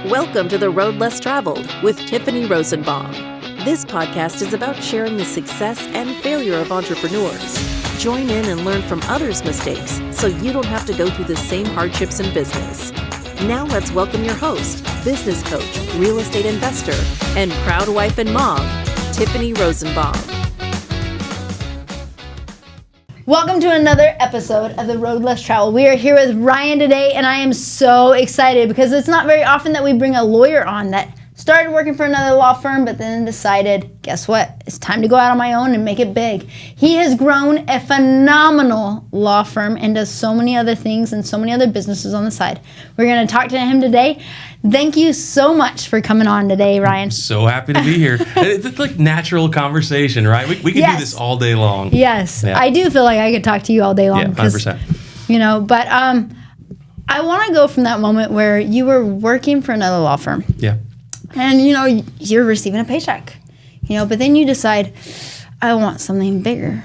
Welcome to The Road Less Traveled with Tiffany Rosenbaum. This podcast is about sharing the success and failure of entrepreneurs. Join in and learn from others' mistakes so you don't have to go through the same hardships in business. Now let's welcome your host, business coach, real estate investor, and proud wife and mom, Tiffany Rosenbaum. Welcome to another episode of The Road Less Traveled. We are here with Ryan today, and I am so excited because it's not very often that we bring a lawyer on that started working for another law firm, but then decided, guess what? It's time to go out on my own and make it big. He has grown a phenomenal law firm and does so many other things and so many other businesses on the side. We're going to talk to him today. Thank you so much for coming on today, Ryan. So happy to be here. It's like natural conversation, right? We could do this all day long. Yes, yeah. I do feel like I could talk to you all day long. Yeah, 100%. But I want to go from that moment where you were working for another law firm. Yeah. And, you're receiving a paycheck, but then you decide, I want something bigger.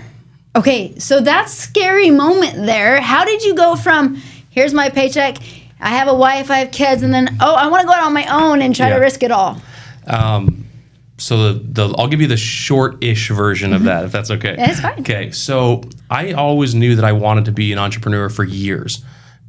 Okay, so that scary moment there, how did you go from, here's my paycheck, I have a wife, I have kids, and then, I want to go out on my own and try to risk it all? So I'll give you the short-ish version of that, if that's okay. That's fine. Okay, so I always knew that I wanted to be an entrepreneur for years,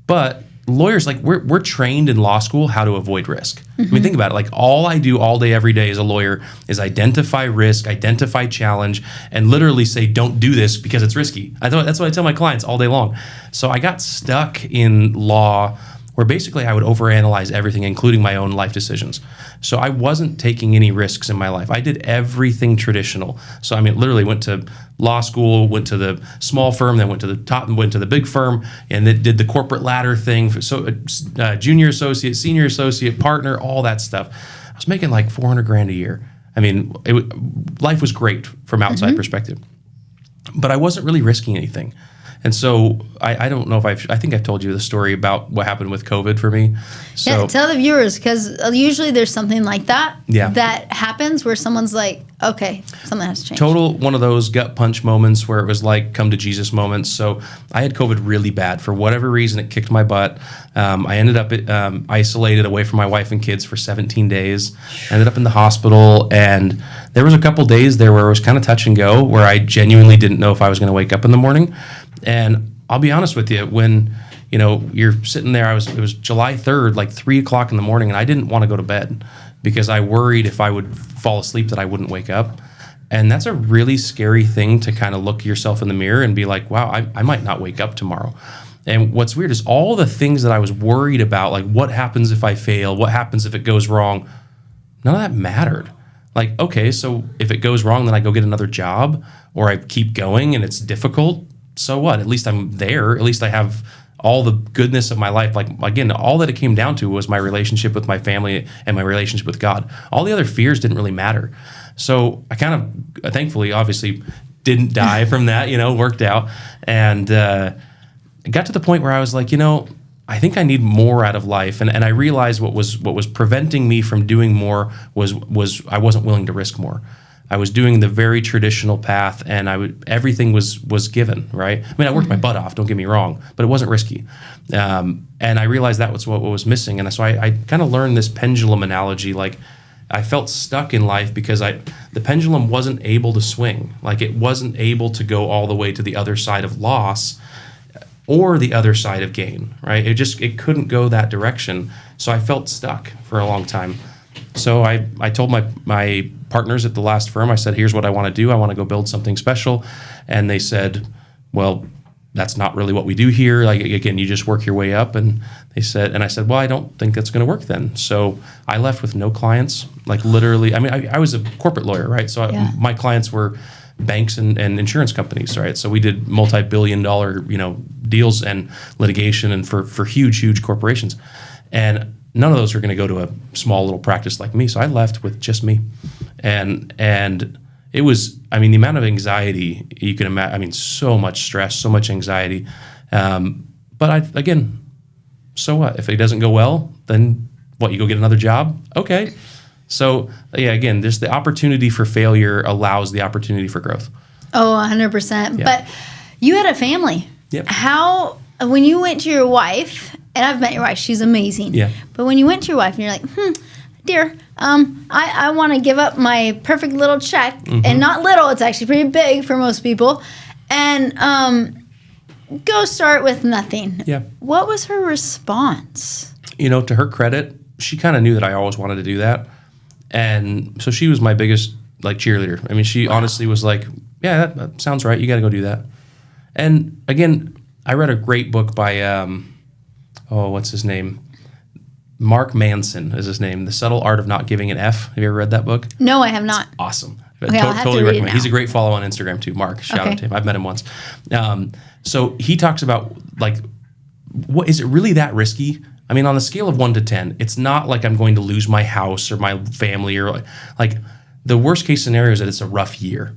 but lawyers, we're trained in law school how to avoid risk. I mean, think about it. All I do all day, every day as a lawyer is identify risk, identify challenge, and literally say, don't do this because it's risky. That's what I tell my clients all day long. So I got stuck in law where basically I would overanalyze everything, including my own life decisions. So I wasn't taking any risks in my life. I did everything traditional. So I mean, literally went to law school, went to the small firm, then went to the top and went to the big firm, and then did the corporate ladder thing. So junior associate, senior associate, partner, all that stuff. I was making like $400,000 a year. I mean, life was great from outside perspective, but I wasn't really risking anything. And so I don't know if I think I've told you the story about what happened with COVID for me. So, yeah, tell the viewers, because usually there's something like that that happens where someone's like, okay, something has to change. Total one of those gut punch moments where it was like come to Jesus moments. So I had COVID really bad. For whatever reason, it kicked my butt. I ended up isolated away from my wife and kids for 17 days. Ended up in the hospital, and there was a couple days there where it was kind of touch and go, where I genuinely didn't know if I was going to wake up in the morning. And I'll be honest with you, when you're sitting there, it was July 3rd, like 3 o'clock in the morning, and I didn't want to go to bed because I worried if I would fall asleep that I wouldn't wake up. And that's a really scary thing to kind of look yourself in the mirror and be like, wow, I might not wake up tomorrow. And what's weird is all the things that I was worried about, like what happens if I fail, what happens if it goes wrong, none of that mattered. Like, okay, so if it goes wrong, then I go get another job, or I keep going and it's difficult. So what? At least I'm there. At least I have all the goodness of my life. Like, again, all that it came down to was my relationship with my family and my relationship with God. All the other fears didn't really matter. So I kind of, thankfully, obviously, didn't die from that, worked out. And got to the point where I was like, I think I need more out of life. And I realized what was preventing me from doing more was I wasn't willing to risk more. I was doing the very traditional path, and everything was given, right? I mean, I worked my butt off, don't get me wrong, but it wasn't risky. And I realized that was what was missing. And so I kind of learned this pendulum analogy. Like, I felt stuck in life because the pendulum wasn't able to swing. Like, it wasn't able to go all the way to the other side of loss or the other side of gain, right? It couldn't go that direction. So I felt stuck for a long time. So I told my partners at the last firm, I said, here's what I want to do. I want to go build something special. And they said, well, that's not really what we do here. Like, again, you just work your way up. And I said, well, I don't think that's going to work then. So I left with no clients, like literally. I mean, I was a corporate lawyer, right? So my clients were banks and insurance companies, right? So we did multi-billion-dollar, deals and litigation and for huge corporations. And none of those are going to go to a small little practice like me. So I left with just me. And it was, I mean, the amount of anxiety you can imagine, I mean, so much stress, so much anxiety. But again, so what? If it doesn't go well, then what, you go get another job? Okay. So yeah, again, there's the opportunity for failure allows the opportunity for growth. Oh, 100%. Yeah. But you had a family. Yep. How, when you went to your wife and I've met your wife. She's amazing. Yeah. But when you went to your wife and you're like, dear, I want to give up my perfect little check, and not little, it's actually pretty big for most people, and go start with nothing. Yeah. What was her response? To her credit, she kind of knew that I always wanted to do that. And so she was my biggest cheerleader. I mean, she honestly was like, yeah, that sounds right. You got to go do that. And again, I read a great book by, what's his name? Mark Manson is his name. The Subtle Art of Not Giving an F. Have you ever read that book? No, I have not. It's awesome. Okay, I'll have to read recommend. it now. He's a great follow on Instagram too. Mark, shout out to him. I've met him once. So he talks about what is it really that risky? I mean, on the scale of 1 to 10, it's not like I'm going to lose my house or my family or the worst case scenario is that it's a rough year,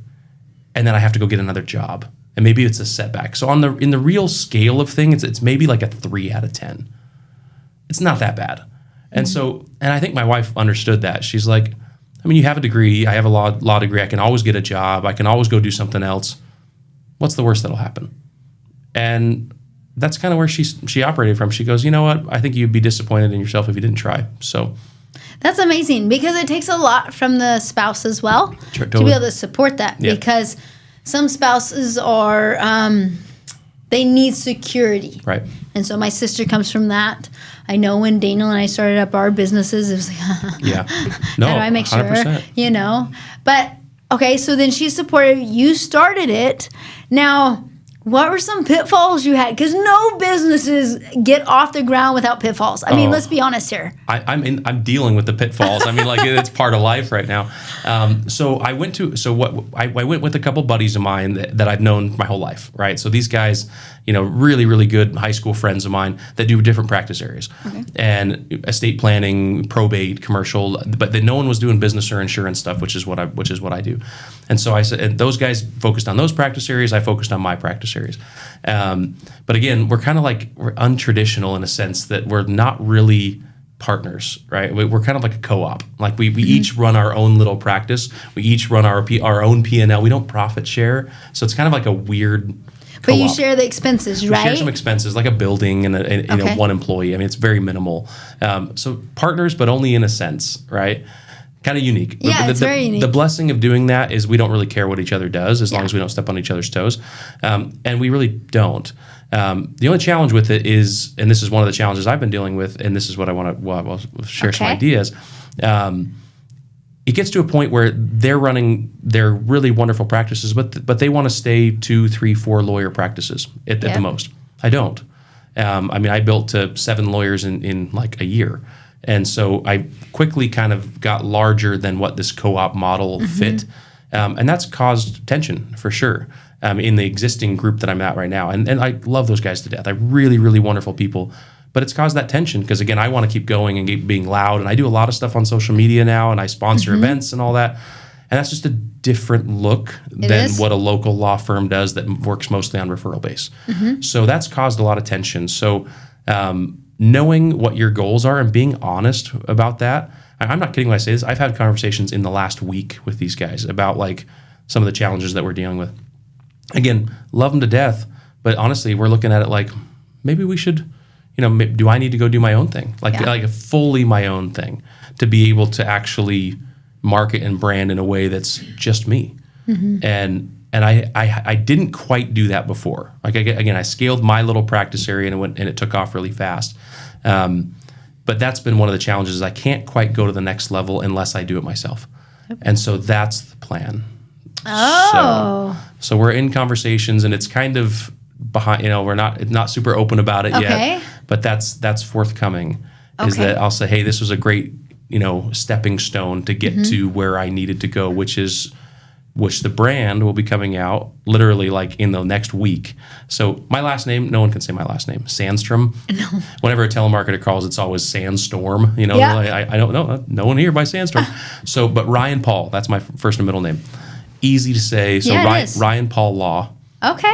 and then I have to go get another job, and maybe it's a setback. So in the real scale of things, it's maybe like a 3 out of 10. It's not that bad, and I think my wife understood that. She's like, I mean, you have a degree, I have a law degree, I can always get a job, I can always go do something else. What's the worst that'll happen? And that's kind of where she operated from. She goes, you know what? I think you'd be disappointed in yourself if you didn't try. So that's amazing, because it takes a lot from the spouse as well to be able to support that. Yeah. Because some spouses are they need security, right. And so my sister comes from that. I know when Daniel and I started up our businesses, it was like, yeah, no, how do I make 100%. sure, But okay, so then she supported. You started it. Now, what were some pitfalls you had? Because no businesses get off the ground without pitfalls. I mean, let's be honest here. I'm dealing with the pitfalls. I mean, it's part of life right now. So I went with a couple buddies of mine that I've known my whole life, right? So these guys, really, really good high school friends of mine that do different practice areas, and estate planning, probate, commercial, but then no one was doing business or insurance stuff, which is what I do. And so I said, and those guys focused on those practice areas. I focused on my practice areas. But again, we're kind of we're untraditional in a sense that we're not really partners, right? We're kind of like a co-op. We each run our own little practice. We each run our own P&L. We don't profit share. So it's kind of like a weird co-op. But you share the expenses, right? We share some expenses, like a building and one employee. I mean, it's very minimal. So partners, but only in a sense, right? Kind of unique. Yeah, it's very unique. The blessing of doing that is we don't really care what each other does as long as we don't step on each other's toes. And we really don't. The only challenge with it is, and this is one of the challenges I've been dealing with, and this is what I want to share some ideas. It gets to a point where they're running their really wonderful practices, but they want to stay 2, 3, 4 lawyer practices at the most. I don't. I mean, I built to 7 lawyers in a year. And so I quickly kind of got larger than what this co-op model fit. And that's caused tension for sure in the existing group that I'm at right now. And I love those guys to death. They're really, really wonderful people. But it's caused that tension because, again, I want to keep going and keep being loud. And I do a lot of stuff on social media now, and I sponsor events and all that. And that's just a different look than what a local law firm does that works mostly on referral base. So that's caused a lot of tension. So knowing what your goals are and being honest about that. I'm not kidding when I say this. I've had conversations in the last week with these guys about some of the challenges that we're dealing with. Again, love them to death, but honestly, we're looking at it maybe we should, do I need to go do my own thing? Like a fully my own thing to be able to actually market and brand in a way that's just me. And I didn't quite do that before. Again, I scaled my little practice area and it took off really fast. But that's been one of the challenges. Is I can't quite go to the next level unless I do it myself. And so that's the plan. Oh. So we're in conversations, and it's kind of behind. We're not super open about it yet. But that's forthcoming. Is that I'll say, hey, this was a great stepping stone to get to where I needed to go, which the brand will be coming out literally in the next week. So my last name, no one can say my last name, Sandstrom. No. Whenever a telemarketer calls, it's always Sandstorm. I don't know, no one here by Sandstorm. So, but Ryan Paul, that's my first and middle name. Easy to say. So Ryan Paul Law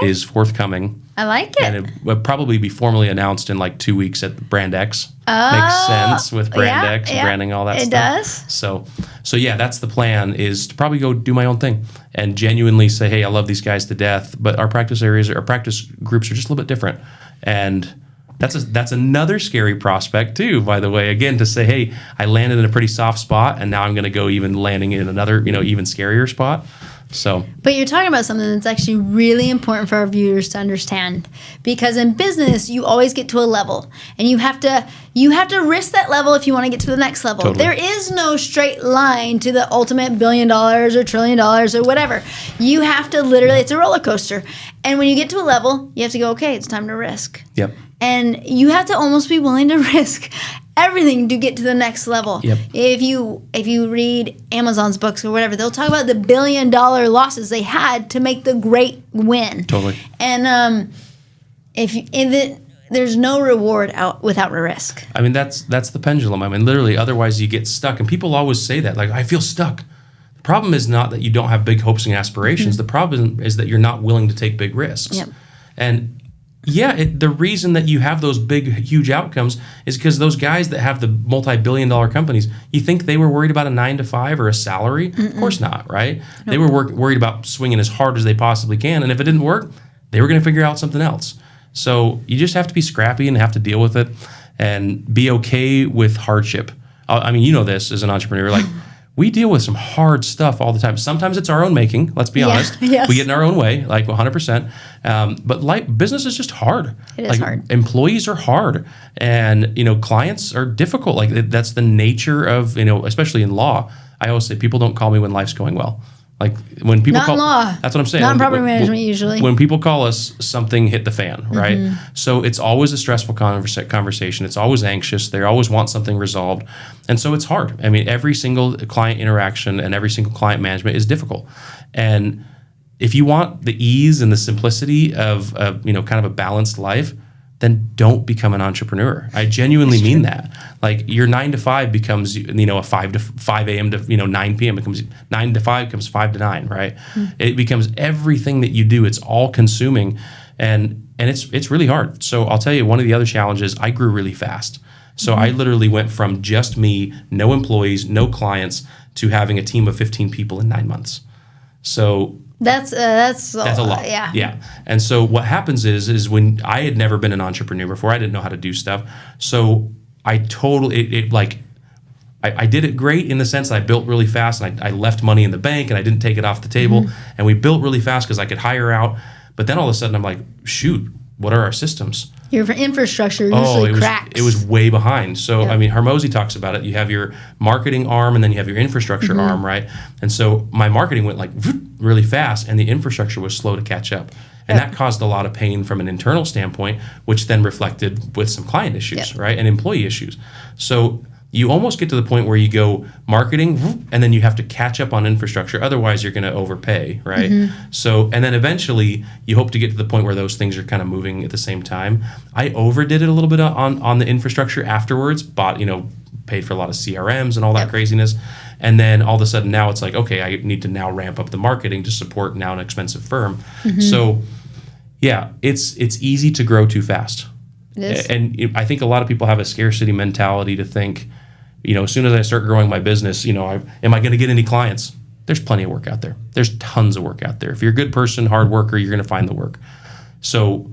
is forthcoming. I like it. And it will probably be formally announced in 2 weeks at Brand X. Makes sense with Brand X and branding, all that stuff. It does. So yeah, that's the plan, is to probably go do my own thing and genuinely say, hey, I love these guys to death, but our practice areas, our practice groups are just a little bit different. And That's another scary prospect too, by the way. Again, to say, hey, I landed in a pretty soft spot, and now I'm going to go even landing in another, even scarier spot. So, but you're talking about something that's actually really important for our viewers to understand, because in business you always get to a level, and you have to risk that level if you want to get to the next level. Totally. There is no straight line to the ultimate $1 billion or $1 trillion or whatever. You have to literally, it's a roller coaster, and when you get to a level, you have to go, okay, it's time to risk. Yep. And you have to almost be willing to risk everything to get to the next level. Yep. If you read Amazon's books or whatever, they'll talk about the $1 billion losses they had to make the great win. Totally. And there's no reward without risk. I mean, that's the pendulum. I mean, literally, otherwise you get stuck. And people always say that, like, I feel stuck. The problem is not that you don't have big hopes and aspirations. Mm-hmm. The problem is that you're not willing to take big risks. Yep. And yeah, the reason that you have those big, huge outcomes is because those guys that have the multi-billion-dollar companies, you think they were worried about a 9-to-5 or a salary? Mm-mm. Of course not, right? Nope. They were worried about swinging as hard as they possibly can, and if it didn't work, they were going to figure out something else. So you just have to be scrappy and have to deal with it and be okay with hardship. I mean, you know this as an entrepreneur, like, we deal with some hard stuff all the time. Sometimes it's our own making, let's be honest. Yes. We get in our own way, like 100%. But business is just hard. It is hard. Employees are hard. And, clients are difficult. Like, that's the nature of, especially in law. I always say people don't call me when life's going well. Like, when people not in law. That's what I'm saying. Not in property management usually. When people call us, something hit the fan, right? Mm-hmm. So it's always a stressful conversation. It's always anxious. They always want something resolved. And so it's hard. I mean, every single client interaction and every single client management is difficult. And if you want the ease and the simplicity of kind of a balanced life, then don't become an entrepreneur. I genuinely mean that. Like, your 9 to 5 becomes, a 5 a.m. to 9 p.m. It becomes 9 to 5 becomes 5 to 9, right? Mm. It becomes everything that you do. It's all consuming, and it's really hard. So I'll tell you, one of the other challenges, I grew really fast. So I literally went from just me, no employees, no clients, to having a team of 15 people in 9 months. So that's a lot. Yeah. And so what happens is when I had never been an entrepreneur before, I didn't know how to do stuff. So I I did it great in the sense that I built really fast, and I left money in the bank and I didn't take it off the table. Mm-hmm. And we built really fast because I could hire out. But then all of a sudden I'm like, shoot, what are our systems? Your infrastructure usually cracks. It was way behind. So, I mean, Hormozi talks about it. You have your marketing arm and then you have your infrastructure arm, right? And so my marketing went like really fast, and the infrastructure was slow to catch up. And that caused a lot of pain from an internal standpoint, which then reflected with some client issues, right? And employee issues. So you almost get to the point where you go marketing and then you have to catch up on infrastructure. Otherwise, you're going to overpay, right? Mm-hmm. So, and then eventually you hope to get to the point where those things are kind of moving at the same time. I overdid it a little bit on the infrastructure afterwards, paid for a lot of CRMs and all that craziness. And then all of a sudden now it's like, okay, I need to now ramp up the marketing to support now an expensive firm. Mm-hmm. So yeah, it's easy to grow too fast. It is. And I think a lot of people have a scarcity mentality to think, as soon as I start growing my business, am I going to get any clients? There's plenty of work out there. There's tons of work out there. If you're a good person, hard worker, you're going to find the work. So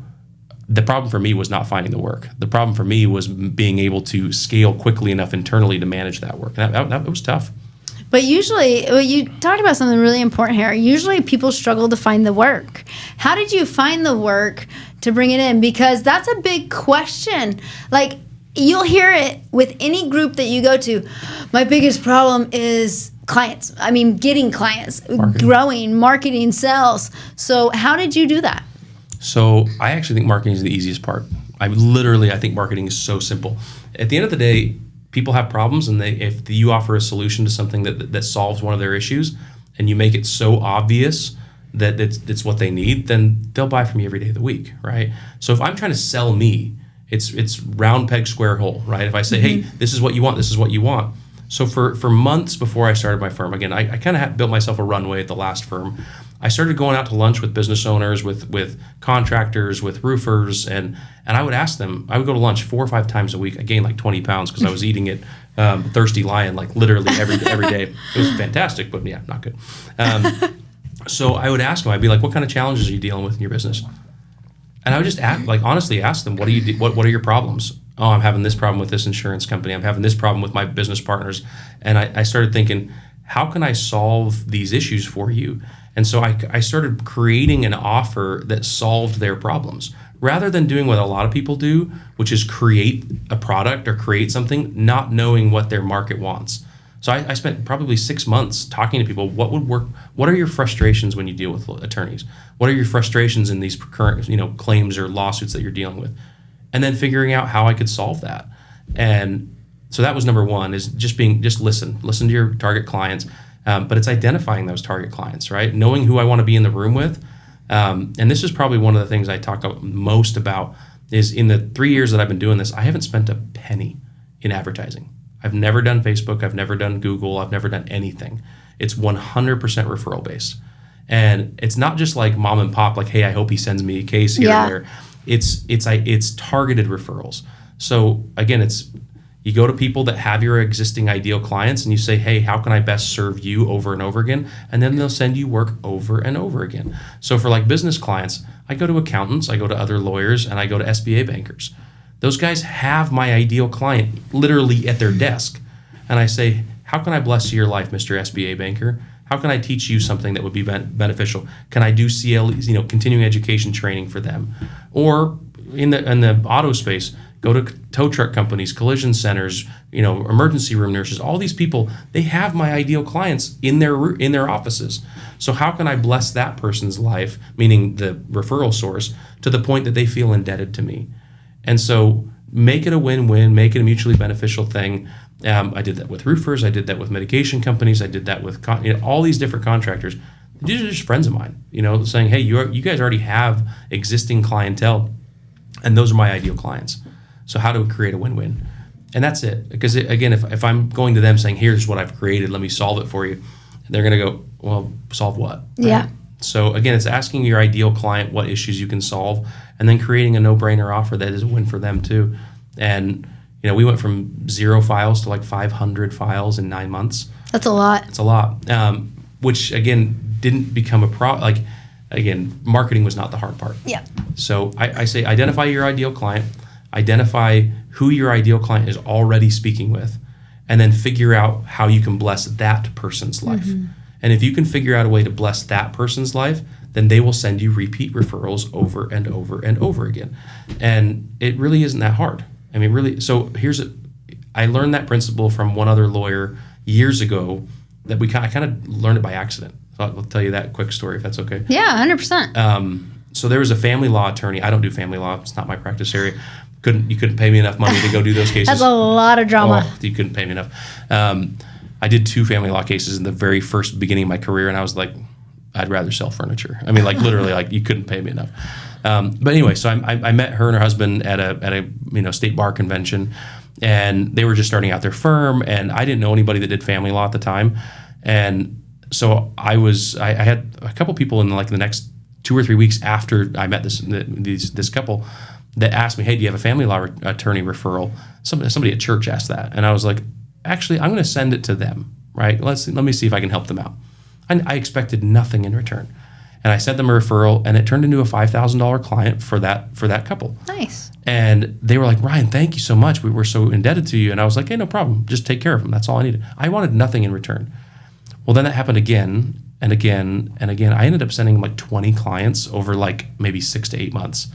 the problem for me was not finding the work. The problem for me was being able to scale quickly enough internally to manage that work. And that was tough. But usually, you talked about something really important here. Usually people struggle to find the work. How did you find the work to bring it in? Because that's a big question. Like, you'll hear it with any group that you go to. My biggest problem is clients. I mean, getting clients, growing, marketing, sales. So how did you do that? So I actually think marketing is the easiest part. I think marketing is so simple. At the end of the day, people have problems, and if you offer a solution to something that solves one of their issues, and you make it so obvious that it's what they need, then they'll buy from you every day of the week, right? So if I'm trying to sell me, it's round peg, square hole, right? If I say, hey, this is what you want, this is what you want. So for months before I started my firm, again, I kind of built myself a runway at the last firm. I started going out to lunch with business owners, with contractors, with roofers, and I would ask them. I would go to lunch 4 or 5 times a week. I gained like 20 pounds because I was eating it Thirsty Lion like literally every day. It was fantastic, but yeah, not good. So I would ask them. I'd be like, "What kind of challenges are you dealing with in your business?" And I would just honestly ask them, what are your problems? Oh, I'm having this problem with this insurance company. I'm having this problem with my business partners. And I started thinking, how can I solve these issues for you? And so I started creating an offer that solved their problems rather than doing what a lot of people do, which is create a product or create something, not knowing what their market wants. So I spent probably 6 months talking to people. What would work? What are your frustrations when you deal with attorneys? What are your frustrations in these current, claims or lawsuits that you're dealing with? And then figuring out how I could solve that. And so that was number one, is just listen to your target clients. But it's identifying those target clients, right? Knowing who I want to be in the room with. And this is probably one of the things I talk most about is in the 3 years that I've been doing this, I haven't spent a penny in advertising. I've never done Facebook. I've never done Google. I've never done anything. It's 100% referral based. And it's not just like mom and pop, like, hey, I hope he sends me a case here and there. It's targeted referrals. So again, you go to people that have your existing ideal clients and you say, hey, how can I best serve you over and over again? And then they'll send you work over and over again. So for like business clients, I go to accountants, I go to other lawyers, and I go to SBA bankers. Those guys have my ideal client literally at their desk. And I say, how can I bless your life, Mr. SBA banker? How can I teach you something that would be beneficial? Can I do CLEs, continuing education training for them? Or in the auto space, go to tow truck companies, collision centers, emergency room nurses. All these people, they have my ideal clients in their offices. So how can I bless that person's life, meaning the referral source, to the point that they feel indebted to me? And so make it a win-win, make it a mutually beneficial thing. I did that with roofers. I did that with medication companies. I did that with all these different contractors. These are just friends of mine, saying, hey, you guys already have existing clientele, and those are my ideal clients. So how do we create a win-win? And that's it. Because again, if I'm going to them saying, here's what I've created, let me solve it for you, they're going to go, well, solve what? Right? Yeah. So again, it's asking your ideal client what issues you can solve, and then creating a no-brainer offer that is a win for them too. And we went from 0 files to like 500 files in 9 months. That's a lot. It's a lot. Which again didn't become a problem. Again, marketing was not the hard part. Yeah. So I say identify your ideal client, identify who your ideal client is already speaking with, and then figure out how you can bless that person's life. Mm-hmm. And if you can figure out a way to bless that person's life, then they will send you repeat referrals over and over and over again. And it really isn't that hard. I mean, really. So I learned that principle from one other lawyer years ago that I kind of learned it by accident. So I'll tell you that quick story if that's okay. Yeah, 100%. So there was a family law attorney. I don't do family law. It's not my practice area. You couldn't pay me enough money to go do those cases. That's a lot of drama. Oh, you couldn't pay me enough. I did 2 family law cases in the very first beginning of my career, and I was like, I'd rather sell furniture. I mean, like literally, like you couldn't pay me enough. But anyway, so I met her and her husband at a state bar convention, and they were just starting out their firm, and I didn't know anybody that did family law at the time, and so I had a couple people in like the next 2 or 3 weeks after I met this couple that asked me, hey, do you have a family law attorney referral? Somebody at church asked that, and I was like, actually, I'm going to send it to them, right? Let me see if I can help them out. I expected nothing in return. And I sent them a referral, and it turned into a $5,000 client for that couple. Nice. And they were like, Ryan, thank you so much. We were so indebted to you. And I was like, hey, no problem. Just take care of them. That's all I needed. I wanted nothing in return. Well, then that happened again and again and again. I ended up sending like 20 clients over like maybe 6 to 8 months.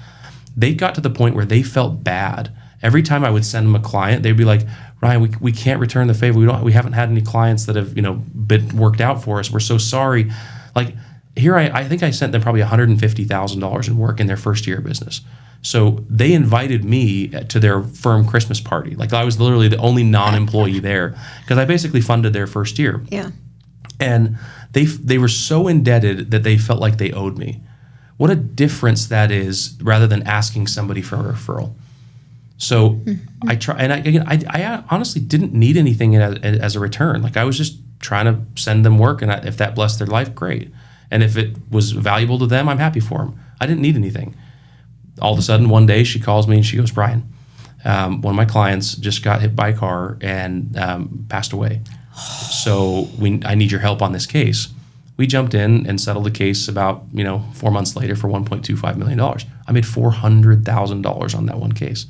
They got to the point where they felt bad. Every time I would send them a client, they'd be like, Ryan, we can't return the favor. We haven't had any clients that have been worked out for us. We're so sorry. Like here, I think I sent them probably $150,000 in work in their first year of business. So they invited me to their firm Christmas party. Like I was literally the only non-employee there because I basically funded their first year. Yeah. And they were so indebted that they felt like they owed me. What a difference that is rather than asking somebody for a referral. So I try, and I honestly didn't need anything as a return. Like I was just trying to send them work, and if that blessed their life, great. And if it was valuable to them, I'm happy for them. I didn't need anything. All of a sudden, one day she calls me and she goes, Brian, one of my clients just got hit by a car and passed away. So I need your help on this case. We jumped in and settled the case about 4 months later for $1.25 million. I made $400,000 on that one case.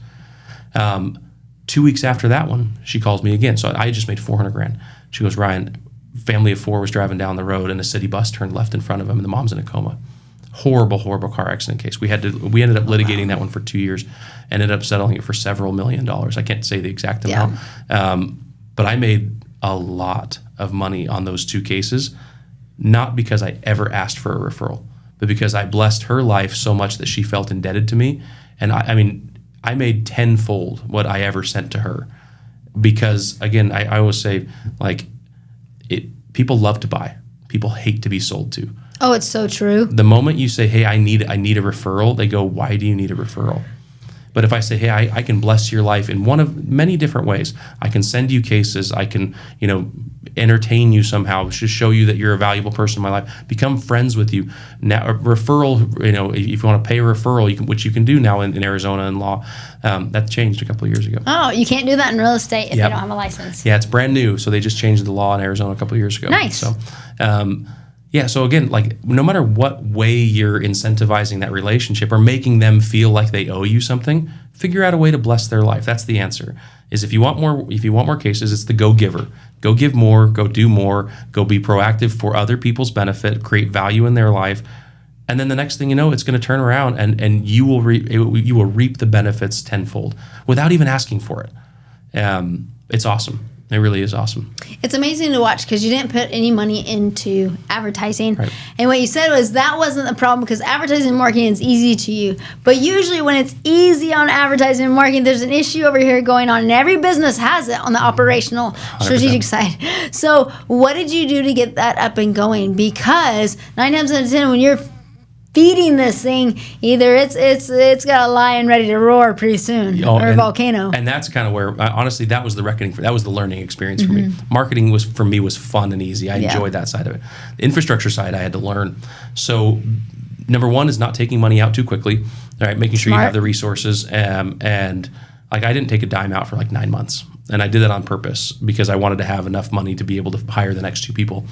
2 weeks after that one, she calls me again. So I just made $400,000. She goes, Ryan, family of 4 was driving down the road and a city bus turned left in front of them and the mom's in a coma. Horrible car accident case. We ended up litigating that one for 2 years, ended up settling it for several $1 million. I can't say the exact amount, but I made a lot of money on those 2 cases, not because I ever asked for a referral, but because I blessed her life so much that she felt indebted to me. And I made tenfold what I ever sent to her, because again, I always say, like, people love to buy, people hate to be sold to. Oh, it's so true. The moment you say, hey, I need a referral, they go, why do you need a referral? But if I say, hey, I can bless your life in one of many different ways. I can send you cases. I can, entertain you somehow, just show you that you're a valuable person in my life, become friends with you. Now, a referral, if you want to pay a referral, which you can do now in Arizona in law, that changed a couple of years ago. Oh, you can't do that in real estate if you don't have a license. Yeah, it's brand new. So they just changed the law in Arizona a couple of years ago. Nice. So, so again, like, no matter what way you're incentivizing that relationship or making them feel like they owe you something, figure out a way to bless their life. That's the answer. Is if you want more cases, it's the go giver. Go give more, go do more, go be proactive for other people's benefit, create value in their life. And then the next thing you know, it's going to turn around and you will reap the benefits tenfold without even asking for it. It's awesome. It really is awesome. It's amazing to watch because you didn't put any money into advertising. Right. And what you said was that wasn't the problem because advertising and marketing is easy to you. But usually when it's easy on advertising and marketing, there's an issue over here going on. And every business has it on the operational, 100%. strategic side. So what did you do to get that up and going? Because 9 times out of 10, when you're feeding this thing, either it's got a lion ready to roar pretty soon, or a volcano. And that's kind of where, honestly, that was the reckoning that was the learning experience for me. Marketing was fun and easy. I enjoyed that side of it. The infrastructure side I had to learn. So number one is not taking money out too quickly. All right, making sure you have the resources. And like, I didn't take a dime out for like 9 months, and I did that on purpose because I wanted to have enough money to be able to hire the next 2 people.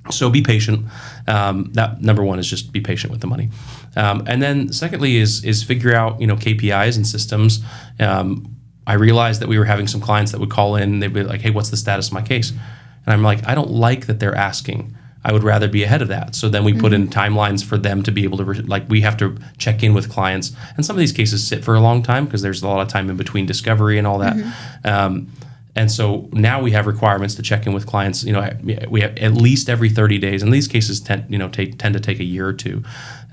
So be patient. That number one is just be patient with the money. And then secondly is figure out, KPIs and systems. I realized that we were having some clients that would call in, they'd be like, hey, what's the status of my case? And I'm like, I don't like that they're asking. I would rather be ahead of that. So then we put in timelines for them to be able to, we have to check in with clients. And some of these cases sit for a long time because there's a lot of time in between discovery and all that. And so now we have requirements to check in with clients. We have at least every 30 days, and these cases tend to take a year or two.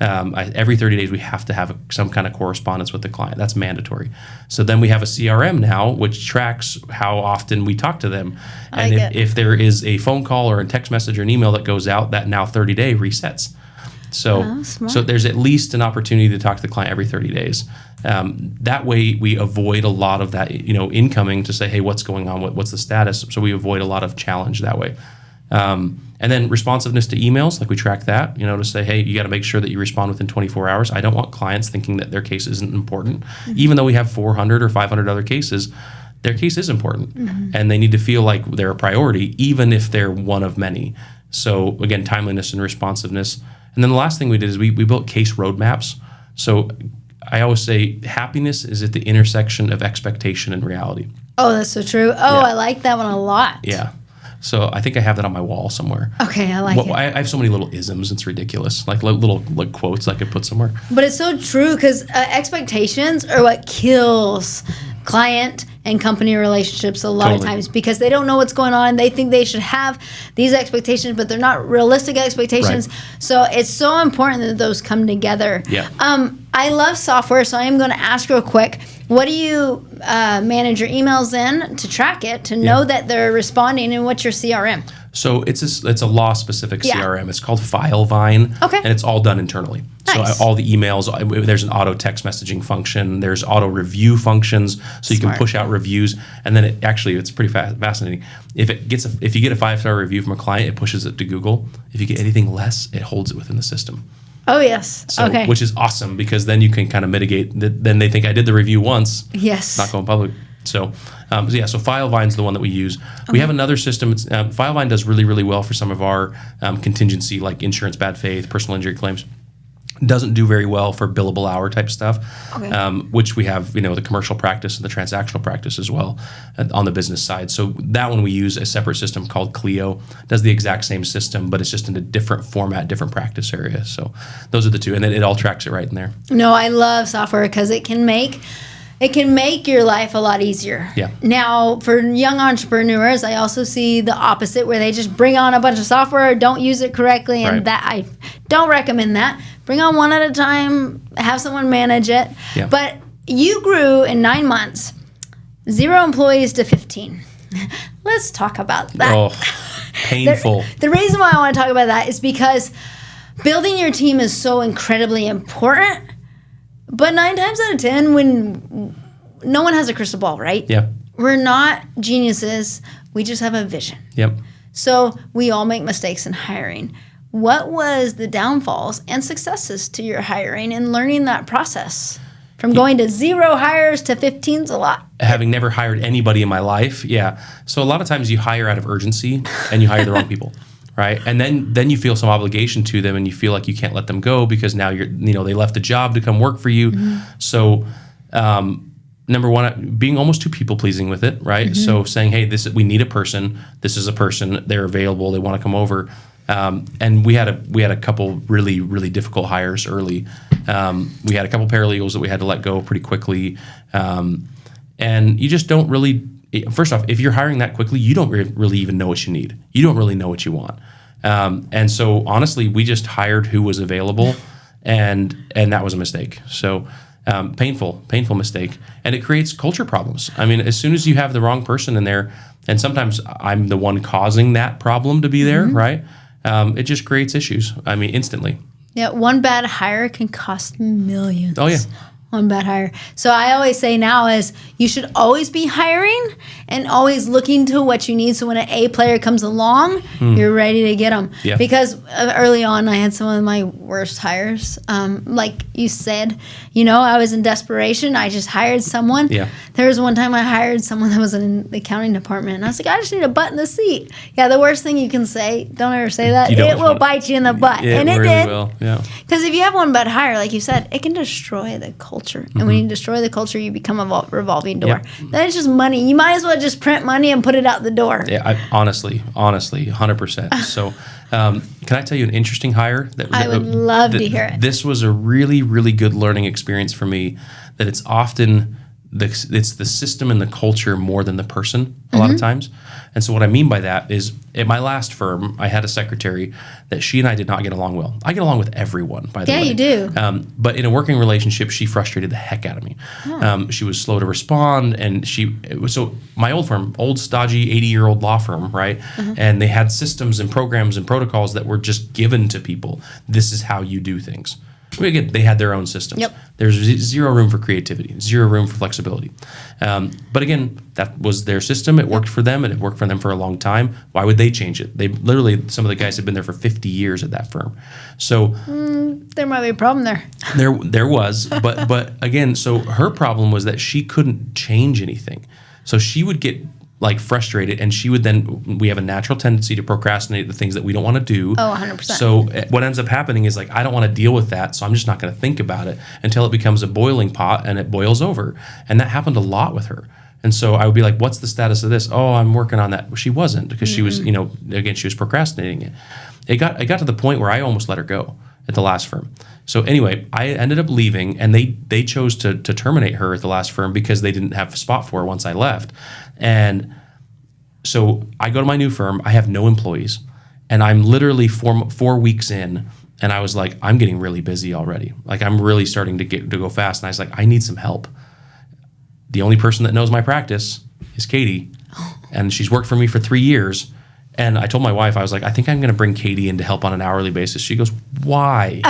Every 30 days, we have to have some kind of correspondence with the client. That's mandatory. So then we have a CRM now, which tracks how often we talk to them. And if there is a phone call or a text message or an email that goes out, that now 30-day resets. So there's at least an opportunity to talk to the client every 30 days. That way we avoid a lot of that, incoming to say, hey, what's going on? What's the status? So we avoid a lot of challenge that way. And then responsiveness to emails, like we track that, to say, hey, you got to make sure that you respond within 24 hours. I don't want clients thinking that their case isn't important. Even though we have 400 or 500 other cases, their case is important. And they need to feel like they're a priority, even if they're one of many. So again, timeliness and responsiveness. And then the last thing we did is we built case roadmaps. So I always say happiness is at the intersection of expectation and reality. Oh, that's so true. Oh, yeah. I like that one a lot. Yeah. So I think I have that on my wall somewhere. Okay, I like it. I have so many little isms, it's ridiculous. Like little quotes I could put somewhere. But it's so true because expectations are what kills client and company relationships a lot of times because they don't know what's going on. They think they should have these expectations, but they're not realistic expectations. Right. So it's so important that those come together. Yeah. I love software, so I am going to ask real quick, what do you manage your emails in to track it, to know that they're responding, and what's your CRM? So it's a law-specific CRM. It's called FileVine, and it's all done internally. Nice. So all the emails, there's an auto text messaging function. There's auto review functions, so you can push out reviews. And then it's pretty fascinating. If you get a 5-star review from a client, it pushes it to Google. If you get anything less, it holds it within the system. Oh, yes. So, which is awesome because then you can kind of mitigate. Then they think I did the review once. Yes. Not going public. So FileVine's the one that we use. We have another system. FileVine does really, really well for some of our contingency, like insurance, bad faith, personal injury claims. doesn't do very well for billable hour type stuff, Okay. which we have, the commercial practice and the transactional practice as well on the business side. So that one we use a separate system called Clio. Does the exact same system, but it's just in a different format, different practice area. So those are the two, and it all tracks it right in there. No, I love software because it can make your life a lot easier. Yeah. Now, for young entrepreneurs, I also see the opposite where they just bring on a bunch of software, don't use it correctly, and Right. that I don't recommend that. Bring on one at a time, have someone manage it. Yeah. But you grew in 9 months, 0 employees to 15. Let's talk about that. Oh, painful. The reason why I want to talk about that is because building your team is so incredibly important. But 9 times out of 10, when no one has a crystal ball, right? Yeah. We're not geniuses. We just have a vision. Yep. So we all make mistakes in hiring. What was the downfalls and successes to your hiring and learning that process? From going to 0 hires to 15's a lot. Having never hired anybody in my life, yeah. So a lot of times you hire out of urgency and you hire the wrong people, right? And then you feel some obligation to them and you feel like you can't let them go because now they left a job to come work for you. Mm-hmm. So number one, being almost too people pleasing with it, right? Mm-hmm. So saying, hey, we need a person. This is a person. They're available. They want to come over. And we had a couple really, really difficult hires early. We had a couple paralegals that we had to let go pretty quickly. And you just don't really, first off, if you're hiring that quickly, you don't really even know what you need. You don't really know what you want. And so honestly, we just hired who was available and that was a mistake. So painful mistake. And it creates culture problems. I mean, as soon as you have the wrong person in there, and sometimes I'm the one causing that problem to be there, mm-hmm. right? It just creates issues. I mean, instantly. Yeah, one bad hire can cost millions. Oh, yeah. One bad hire. So I always say now is you should always be hiring and always looking to what you need. So when an A player comes along, you're ready to get them. Yeah. Because early on, I had some of my worst hires. Like you said, I was in desperation. I just hired someone. Yeah. There was one time I hired someone that was in the accounting department. And I was like, I just need a butt in the seat. Yeah, the worst thing you can say, don't ever say that. It will bite you in the butt. Yeah, and it really did. will. Yeah. Because if you have one bad hire, like you said, it can destroy the culture. Mm-hmm. And when you destroy the culture, you become a revolving door. Yep. Then it's just money. You might as well just print money and put it out the door. Yeah, honestly, 100%. So can I tell you an interesting hire? I would love to hear it. This was a really, really good learning experience for me, that it's often it's the system and the culture more than the person a lot of times. And so what I mean by that is at my last firm, I had a secretary that she and I did not get along well. I get along with everyone, by the way. Yeah, you do. But in a working relationship, she frustrated the heck out of me. Oh. She was slow to respond, and so my old firm, old stodgy 80-year-old law firm, right? And they had systems and programs and protocols that were just given to people. This is how you do things. Again, they had their own systems. Yep. There's zero room for creativity, zero room for flexibility. But again, that was their system. It worked for them, and it worked for them for a long time. Why would they change it? They literally, some of the guys had been there for 50 years at that firm. So there might be a problem there. There was, but again, so her problem was that she couldn't change anything. So she would get frustrated, and she would we have a natural tendency to procrastinate the things that we don't want to do. Oh, 100%. So what ends up happening is I don't want to deal with that, so I'm just not going to think about it until it becomes a boiling pot and it boils over. And that happened a lot with her. And so I would be like, what's the status of this? Oh, I'm working on that. Well, she wasn't, because she was, again, she was procrastinating it. It got to the point where I almost let her go at the last firm. So anyway, I ended up leaving, and they chose to terminate her at the last firm because they didn't have a spot for her once I left. And so I go to my new firm. I have no employees, and I'm literally 4 weeks in, and I was like, I'm getting really busy already. I'm really starting to go fast. And I was like, I need some help. The only person that knows my practice is Katie, and she's worked for me for 3 years. And I told my wife, I was like, I think I'm going to bring Katie in to help on an hourly basis. She goes, why?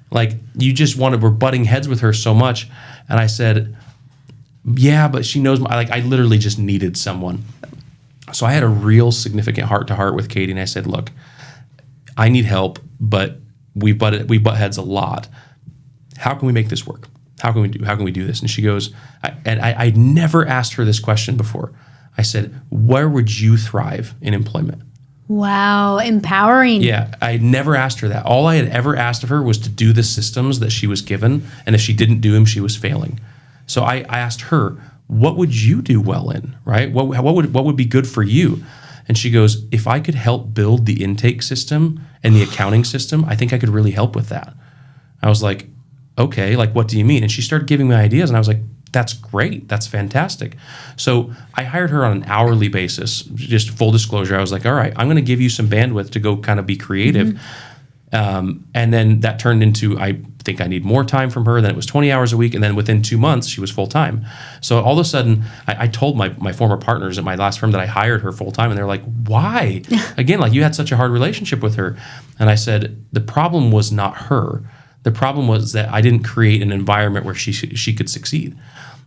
We're butting heads with her so much. And I said, yeah, but she knows I literally just needed someone. So I had a real significant heart-to-heart with Katie, and I said, look, I need help, but we butt heads a lot. How can we make this work? How can we do this? And she goes, I'd never asked her this question before. I said, where would you thrive in employment? Wow, empowering. Yeah, I never asked her that. All I had ever asked of her was to do the systems that she was given, and if she didn't do them, she was failing. So I asked her, what would you do well in, right? What would be good for you? And she goes, if I could help build the intake system and the accounting system, I think I could really help with that. I was like, okay, like what do you mean? And she started giving me ideas, and I was like, that's great. That's fantastic. So I hired her on an hourly basis. Just full disclosure, I was like, all right, I'm going to give you some bandwidth to go kind of be creative. And then that turned into, I think I need more time from her. Then it was 20 hours a week. And then within 2 months, she was full time. So all of a sudden, I told my former partners at my last firm that I hired her full time. And they're like, why? Again, like you had such a hard relationship with her. And I said, the problem was not her. The problem was that I didn't create an environment where she could succeed.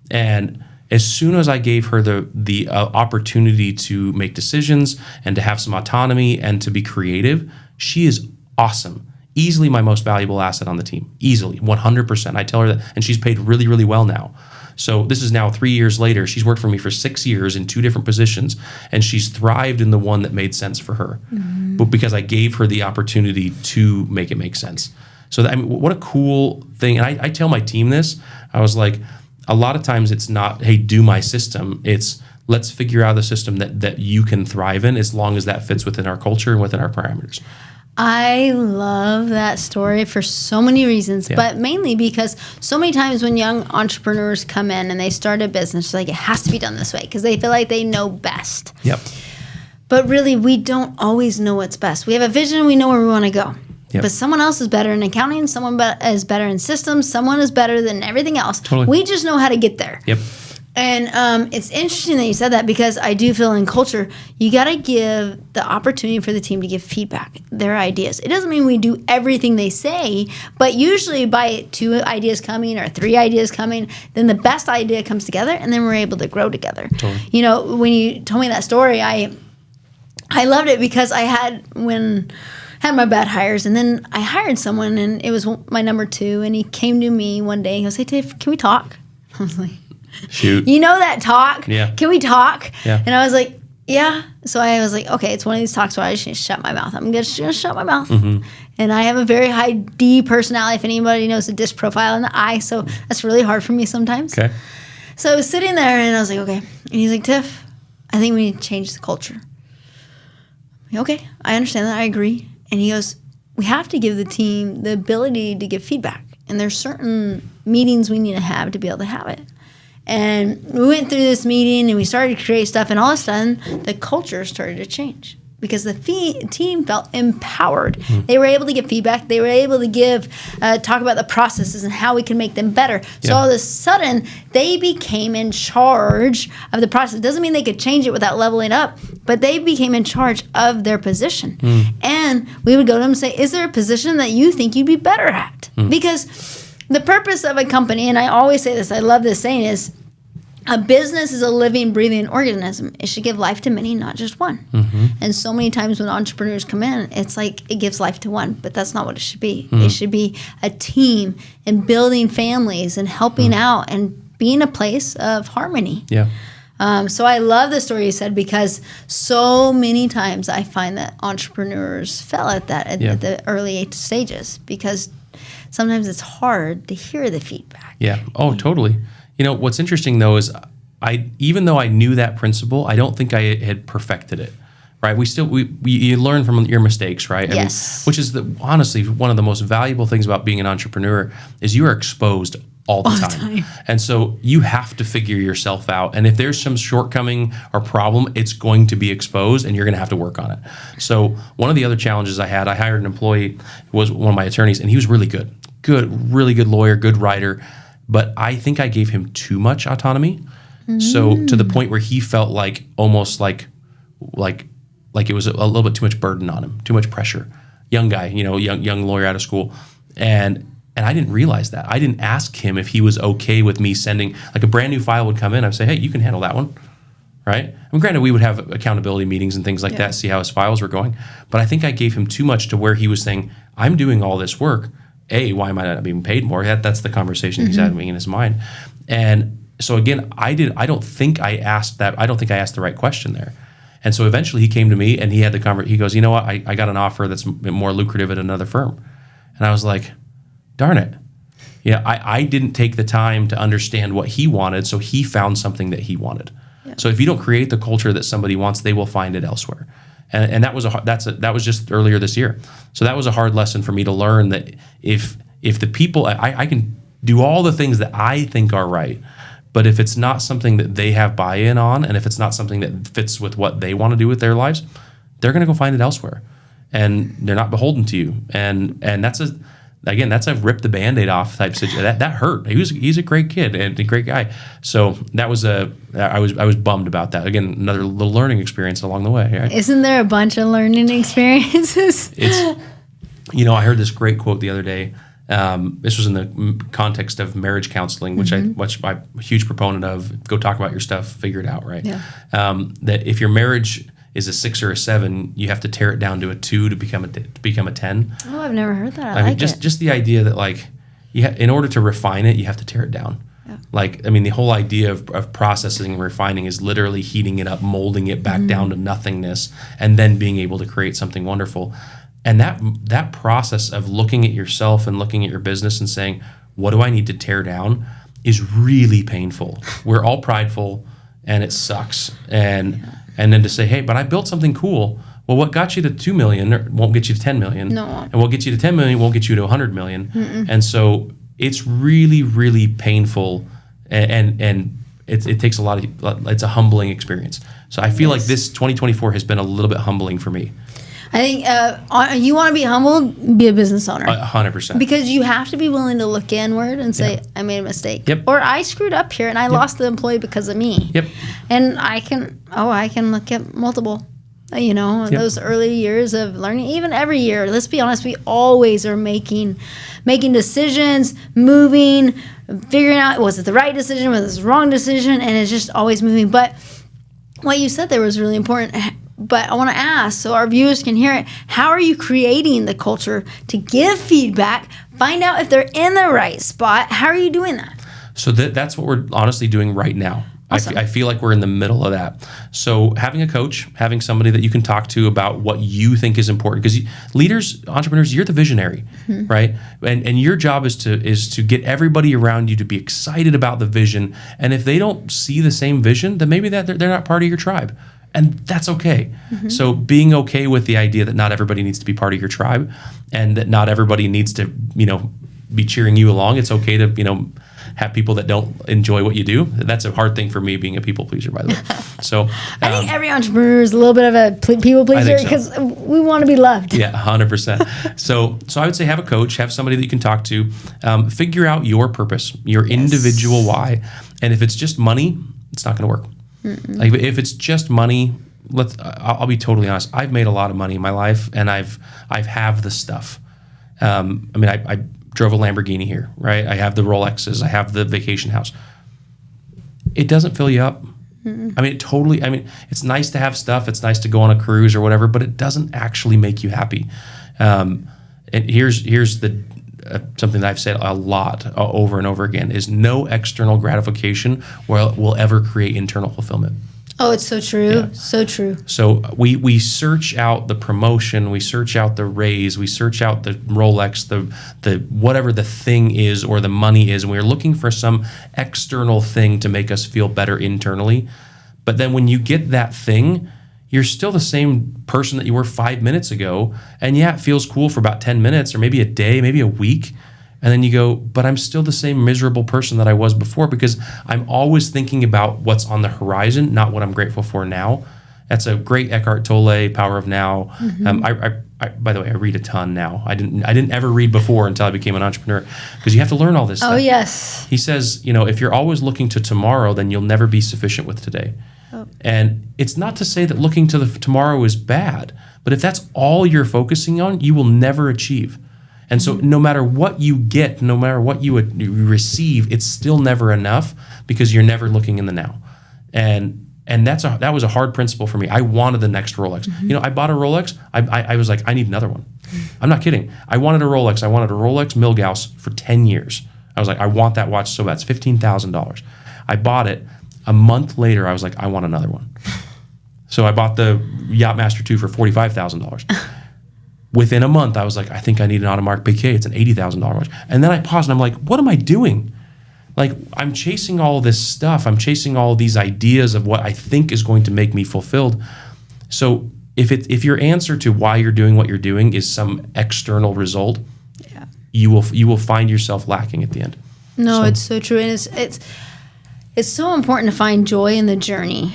And as soon as I gave her the opportunity to make decisions and to have some autonomy and to be creative, she is awesome. Easily my most valuable asset on the team. Easily, 100%. I tell her that, and she's paid really, really well now. So this is now 3 years later. She's worked for me for 6 years in 2 different positions, and she's thrived in the one that made sense for her. But because I gave her the opportunity to make it make sense. So that, I mean, what a cool thing. And I tell my team this. I was like, a lot of times it's not, hey, do my system. It's let's figure out the system that you can thrive in as long as that fits within our culture and within our parameters. I love that story for so many reasons, but mainly because so many times when young entrepreneurs come in and they start a business, like it has to be done this way because they feel like they know best. Yep. But really, we don't always know what's best. We have a vision, we know where we want to go. Yep. But someone else is better in accounting, someone is better in systems, someone is better than everything else. Totally. We just know how to get there. Yep. And it's interesting that you said that because I do feel in culture, you got to give the opportunity for the team to give feedback, their ideas. It doesn't mean we do everything they say, but usually by 2 ideas coming or 3 ideas coming, then the best idea comes together and then we're able to grow together. Totally. You know, when you told me that story, I loved it because I had my bad hires, and then I hired someone, and it was my number 2, and he came to me one day, and he goes, hey, Tiff, can we talk? I was like, shoot. You know that talk? Yeah. Can we talk? Yeah. And I was like, yeah. So I was like, okay, it's one of these talks where I just need to shut my mouth. I'm just going to shut my mouth. And I have a very high D personality, if anybody knows the DISC profile in the I, so that's really hard for me sometimes. Okay. So I was sitting there, and I was like, okay. And he's like, Tiff, I think we need to change the culture. Okay, I understand that. I agree. And he goes, we have to give the team the ability to give feedback. And there's certain meetings we need to have to be able to have it. And we went through this meeting and we started to create stuff. And all of a sudden, the culture started to change because the team felt empowered. They were able to give feedback. They were able to talk about the processes and how we can make them better. So all of a sudden, they became in charge of the process. It doesn't mean they could change it without leveling up, but they became in charge of their position. And we would go to them and say, is there a position that you think you'd be better at? Because the purpose of a company, and I always say this, I love this saying, is a business is a living, breathing organism. It should give life to many, not just one. And so many times when entrepreneurs come in, it's like it gives life to one, but that's not what it should be. It should be a team and building families and helping out and being a place of harmony. Yeah. So I love the story you said because so many times I find that entrepreneurs fell at that at the early stages because sometimes it's hard to hear the feedback. Yeah. Oh, totally. You know, what's interesting though is even though I knew that principle, I don't think I had perfected it. Right? You learn from your mistakes, right? Yes. Which is honestly one of the most valuable things about being an entrepreneur is you are exposed all the time. And so you have to figure yourself out. And if there's some shortcoming or problem, it's going to be exposed and you're going to have to work on it. So one of the other challenges I hired an employee who was one of my attorneys, and he was really good, really good lawyer, good writer. But I think I gave him too much autonomy. So to the point where he felt like almost like it was a little bit too much burden on him, too much pressure. Young guy, young lawyer out of school. And I didn't realize that. I didn't ask him if he was okay with me sending, like a brand new file would come in. I'd say, hey, you can handle that one, right? And granted, we would have accountability meetings and things like that, see how his files were going. But I think I gave him too much to where he was saying, I'm doing all this work. Why am I not being paid more? That's the conversation he's having in his mind. And so again, I don't think I asked the right question there. And so eventually he came to me and he had the conversation. He goes, you know what? I got an offer that's more lucrative at another firm. And I was like, darn it. Yeah, I didn't take the time to understand what he wanted, so he found something that he wanted. Yeah. So if you don't create the culture that somebody wants, they will find it elsewhere. And that was just earlier this year. So that was a hard lesson for me to learn, that if the people, I can do all the things that I think are right, but if it's not something that they have buy-in on, and if it's not something that fits with what they want to do with their lives, they're going to go find it elsewhere, and they're not beholden to you. And that's a rip the Band-Aid off type situation. That hurt. He's a great kid and a great guy. So that was I was bummed about that. Again, another little learning experience along the way. Right? Isn't there a bunch of learning experiences? I heard this great quote the other day. This was in the context of marriage counseling, which I'm a huge proponent of. Go talk about your stuff, figure it out, right? Yeah. That if your marriage is a 6 or a 7, you have to tear it down to a 2 to become a 10. Oh, I've never heard that. I mean, just the idea that, like, in order to refine it, you have to tear it down. Yeah. Like, I mean, the whole idea of processing and refining is literally heating it up, molding it back down to nothingness, and then being able to create something wonderful. And that process of looking at yourself and looking at your business and saying, what do I need to tear down, is really painful. We're all prideful, and it sucks. And then to say, hey, but I built something cool. Well, what got you to 2 million won't get you to 10 million. No. And what gets you to 10 million won't get you to 100 million. Mm-mm. And so it's really, really painful, and it takes a lot of, it's a humbling experience. So I feel like this 2024 has been a little bit humbling for me. I think you want to be humble, be a business owner. 100%. Because you have to be willing to look inward and say, I made a mistake. Yep. Or I screwed up here and I lost the employee because of me. Yep. And I can look at multiple, those early years of learning, even every year. Let's be honest, we always are making decisions, moving, figuring out, was it the right decision, was it the wrong decision, and it's just always moving. But what you said there was really important. But I want to ask, so our viewers can hear it, how are you creating the culture to give feedback, find out if they're in the right spot? How are you doing that? So that's what we're honestly doing right now. Awesome. I feel like we're in the middle of that. So having a coach, having somebody that you can talk to about what you think is important, because leaders, entrepreneurs, you're the visionary, right? And your job is to get everybody around you to be excited about the vision. And if they don't see the same vision, then maybe they're not part of your tribe. And that's okay. Mm-hmm. So being okay with the idea that not everybody needs to be part of your tribe, and that not everybody needs to, be cheering you along. It's okay to, have people that don't enjoy what you do. That's a hard thing for me, being a people pleaser, by the way. So I think every entrepreneur is a little bit of a people pleaser, because we want to be loved. Yeah, 100%. So I would say have a coach, have somebody that you can talk to, figure out your purpose, your individual why. And if it's just money, it's not going to work. Mm-mm. Like, if it's just money, I'll be totally honest. I've made a lot of money in my life, and I have the stuff. I drove a Lamborghini here, right? I have the Rolexes, I have the vacation house. It doesn't fill you up. Mm-mm. It's nice to have stuff. It's nice to go on a cruise or whatever, but it doesn't actually make you happy. And here's the something that I've said a lot over and over again, is no external gratification will ever create internal fulfillment. Oh, it's so true. Yeah. So true. So we search out the promotion, we search out the raise, we search out the Rolex, the whatever the thing is or the money is, and we're looking for some external thing to make us feel better internally. But then when you get that thing, you're still the same person that you were 5 minutes ago. And yeah, it feels cool for about 10 minutes or maybe a day, maybe a week. And then you go, but I'm still the same miserable person that I was before, because I'm always thinking about what's on the horizon, not what I'm grateful for now. That's a great Eckhart Tolle, Power of Now. Mm-hmm. I by the way, I read a ton now. I didn't ever read before until I became an entrepreneur, because you have to learn all this stuff. Oh, yes. He says, if you're always looking to tomorrow, then you'll never be sufficient with today. Oh. And it's not to say that looking to the tomorrow is bad, but if that's all you're focusing on, you will never achieve. And so no matter what you get, no matter what you would receive, it's still never enough, because you're never looking in the now. And that was a hard principle for me. I wanted the next Rolex. Mm-hmm. I bought a Rolex. I was like, I need another one. Mm-hmm. I'm not kidding. I wanted a Rolex. I wanted a Rolex Milgauss for 10 years. I was like, I want that watch so bad. It's $15,000. I bought it. A month later, I was like, I want another one. So I bought the Yachtmaster 2 for $45,000. Within a month, I was like, I think I need an Audemars Piguet. It's an $80,000 watch. And then I paused and I'm like, what am I doing? Like, I'm chasing all this stuff. I'm chasing all these ideas of what I think is going to make me fulfilled. So if your answer to why you're doing what you're doing is some external result, you will find yourself lacking at the end. No, it's so true. And it's so important to find joy in the journey,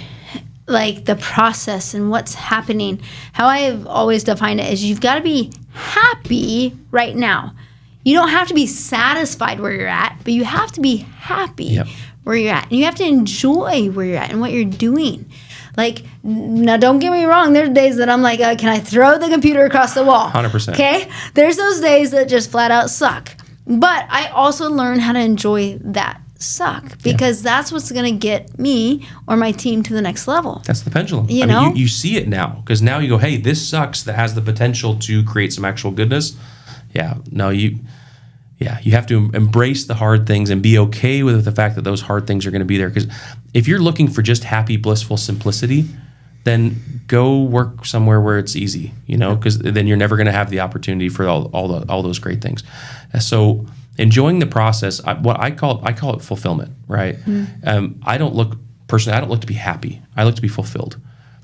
like the process and what's happening. How I have always defined it is you've got to be happy right now. You don't have to be satisfied where you're at, but you have to be happy where you're at. And you have to enjoy where you're at and what you're doing. Like, now don't get me wrong. There's days that I'm like, can I throw the computer across the wall? 100%. Okay? There's those days that just flat out suck. But I also learn how to enjoy that suck because that's what's going to get me or my team to the next level. That's the pendulum. You know? Mean, you see it now because now you go, hey, this sucks that has the potential to create some actual goodness. You have to embrace the hard things and be okay with the fact that those hard things are going to be there. Because if you're looking for just happy, blissful simplicity, then go work somewhere where it's easy, because then you're never going to have the opportunity for all those great things. So enjoying the process, I call it fulfillment, right? Mm-hmm. I don't look to be happy. I look to be fulfilled.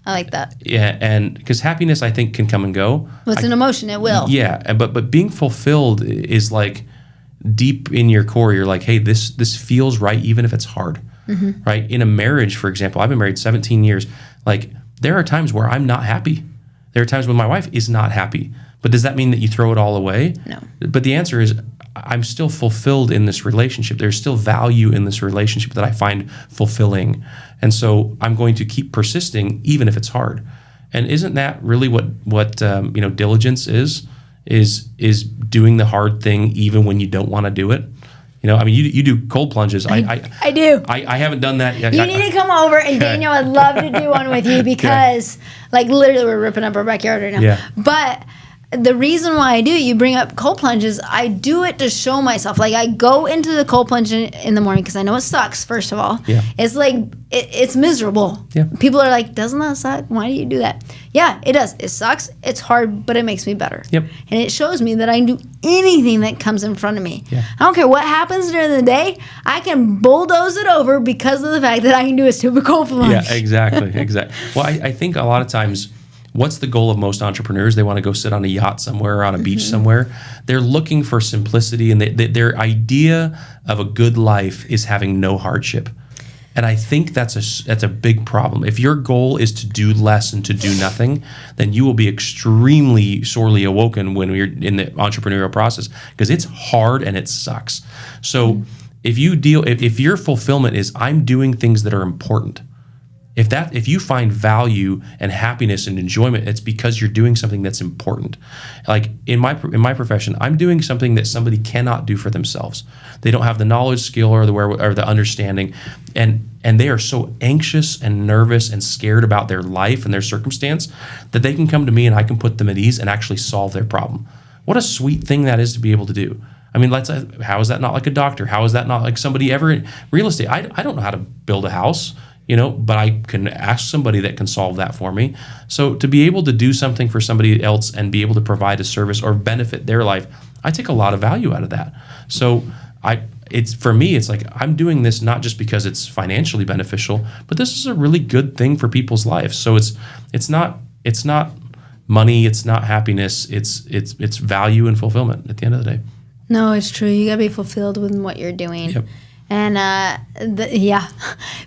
I like that. Yeah, and because happiness, I think, can come and go. Well, it's an emotion. It will. Yeah, but being fulfilled is like deep in your core. You're like, hey, this feels right, even if it's hard, right? In a marriage, for example, I've been married 17 years. Like, there are times where I'm not happy. There are times when my wife is not happy. But does that mean that you throw it all away? No. But the answer is, I'm still fulfilled in this relationship. There's still value in this relationship that I find fulfilling. And so I'm going to keep persisting even if it's hard. And isn't that really what diligence is doing the hard thing even when you don't want to do it? You do cold plunges. I do. I haven't done that yet. You need to come over, and Daniel would love to do one with you because, like, literally we're ripping up our backyard right now. Yeah. But the reason why I do it, you bring up cold plunges, I do it to show myself. Like, I go into the cold plunge in the morning because I know it sucks, first of all. Yeah. It's like, it's miserable. Yeah. People are like, doesn't that suck? Why do you do that? Yeah, it does. It sucks. It's hard, but it makes me better. Yep. And it shows me that I can do anything that comes in front of me. Yeah. I don't care what happens during the day. I can bulldoze it over because of the fact that I can do a stupid cold plunge. Yeah, exactly. Well, I think a lot of times, what's the goal of most entrepreneurs? They want to go sit on a yacht somewhere or on a beach somewhere. They're looking for simplicity, and their idea of a good life is having no hardship. And I think that's a big problem. If your goal is to do less and to do nothing, then you will be extremely sorely awoken when you're in the entrepreneurial process because it's hard and it sucks. So if your fulfillment is I'm doing things that are important, if you find value and happiness and enjoyment, it's because you're doing something that's important. Like in my profession, I'm doing something that somebody cannot do for themselves. They don't have the knowledge, skill, or the understanding, and they are so anxious and nervous and scared about their life and their circumstance that they can come to me and I can put them at ease and actually solve their problem. What a sweet thing that is to be able to do. I mean, how is that not like a doctor? How is that not like somebody ever in real estate? I don't know how to build a house. But I can ask somebody that can solve that for me. So to be able to do something for somebody else and be able to provide a service or benefit their life, I take a lot of value out of that. So for me, it's like I'm doing this not just because it's financially beneficial, but this is a really good thing for people's lives. So it's not money, it's not happiness, it's value and fulfillment at the end of the day. No, it's true. You gotta be fulfilled with what you're doing. Yep. And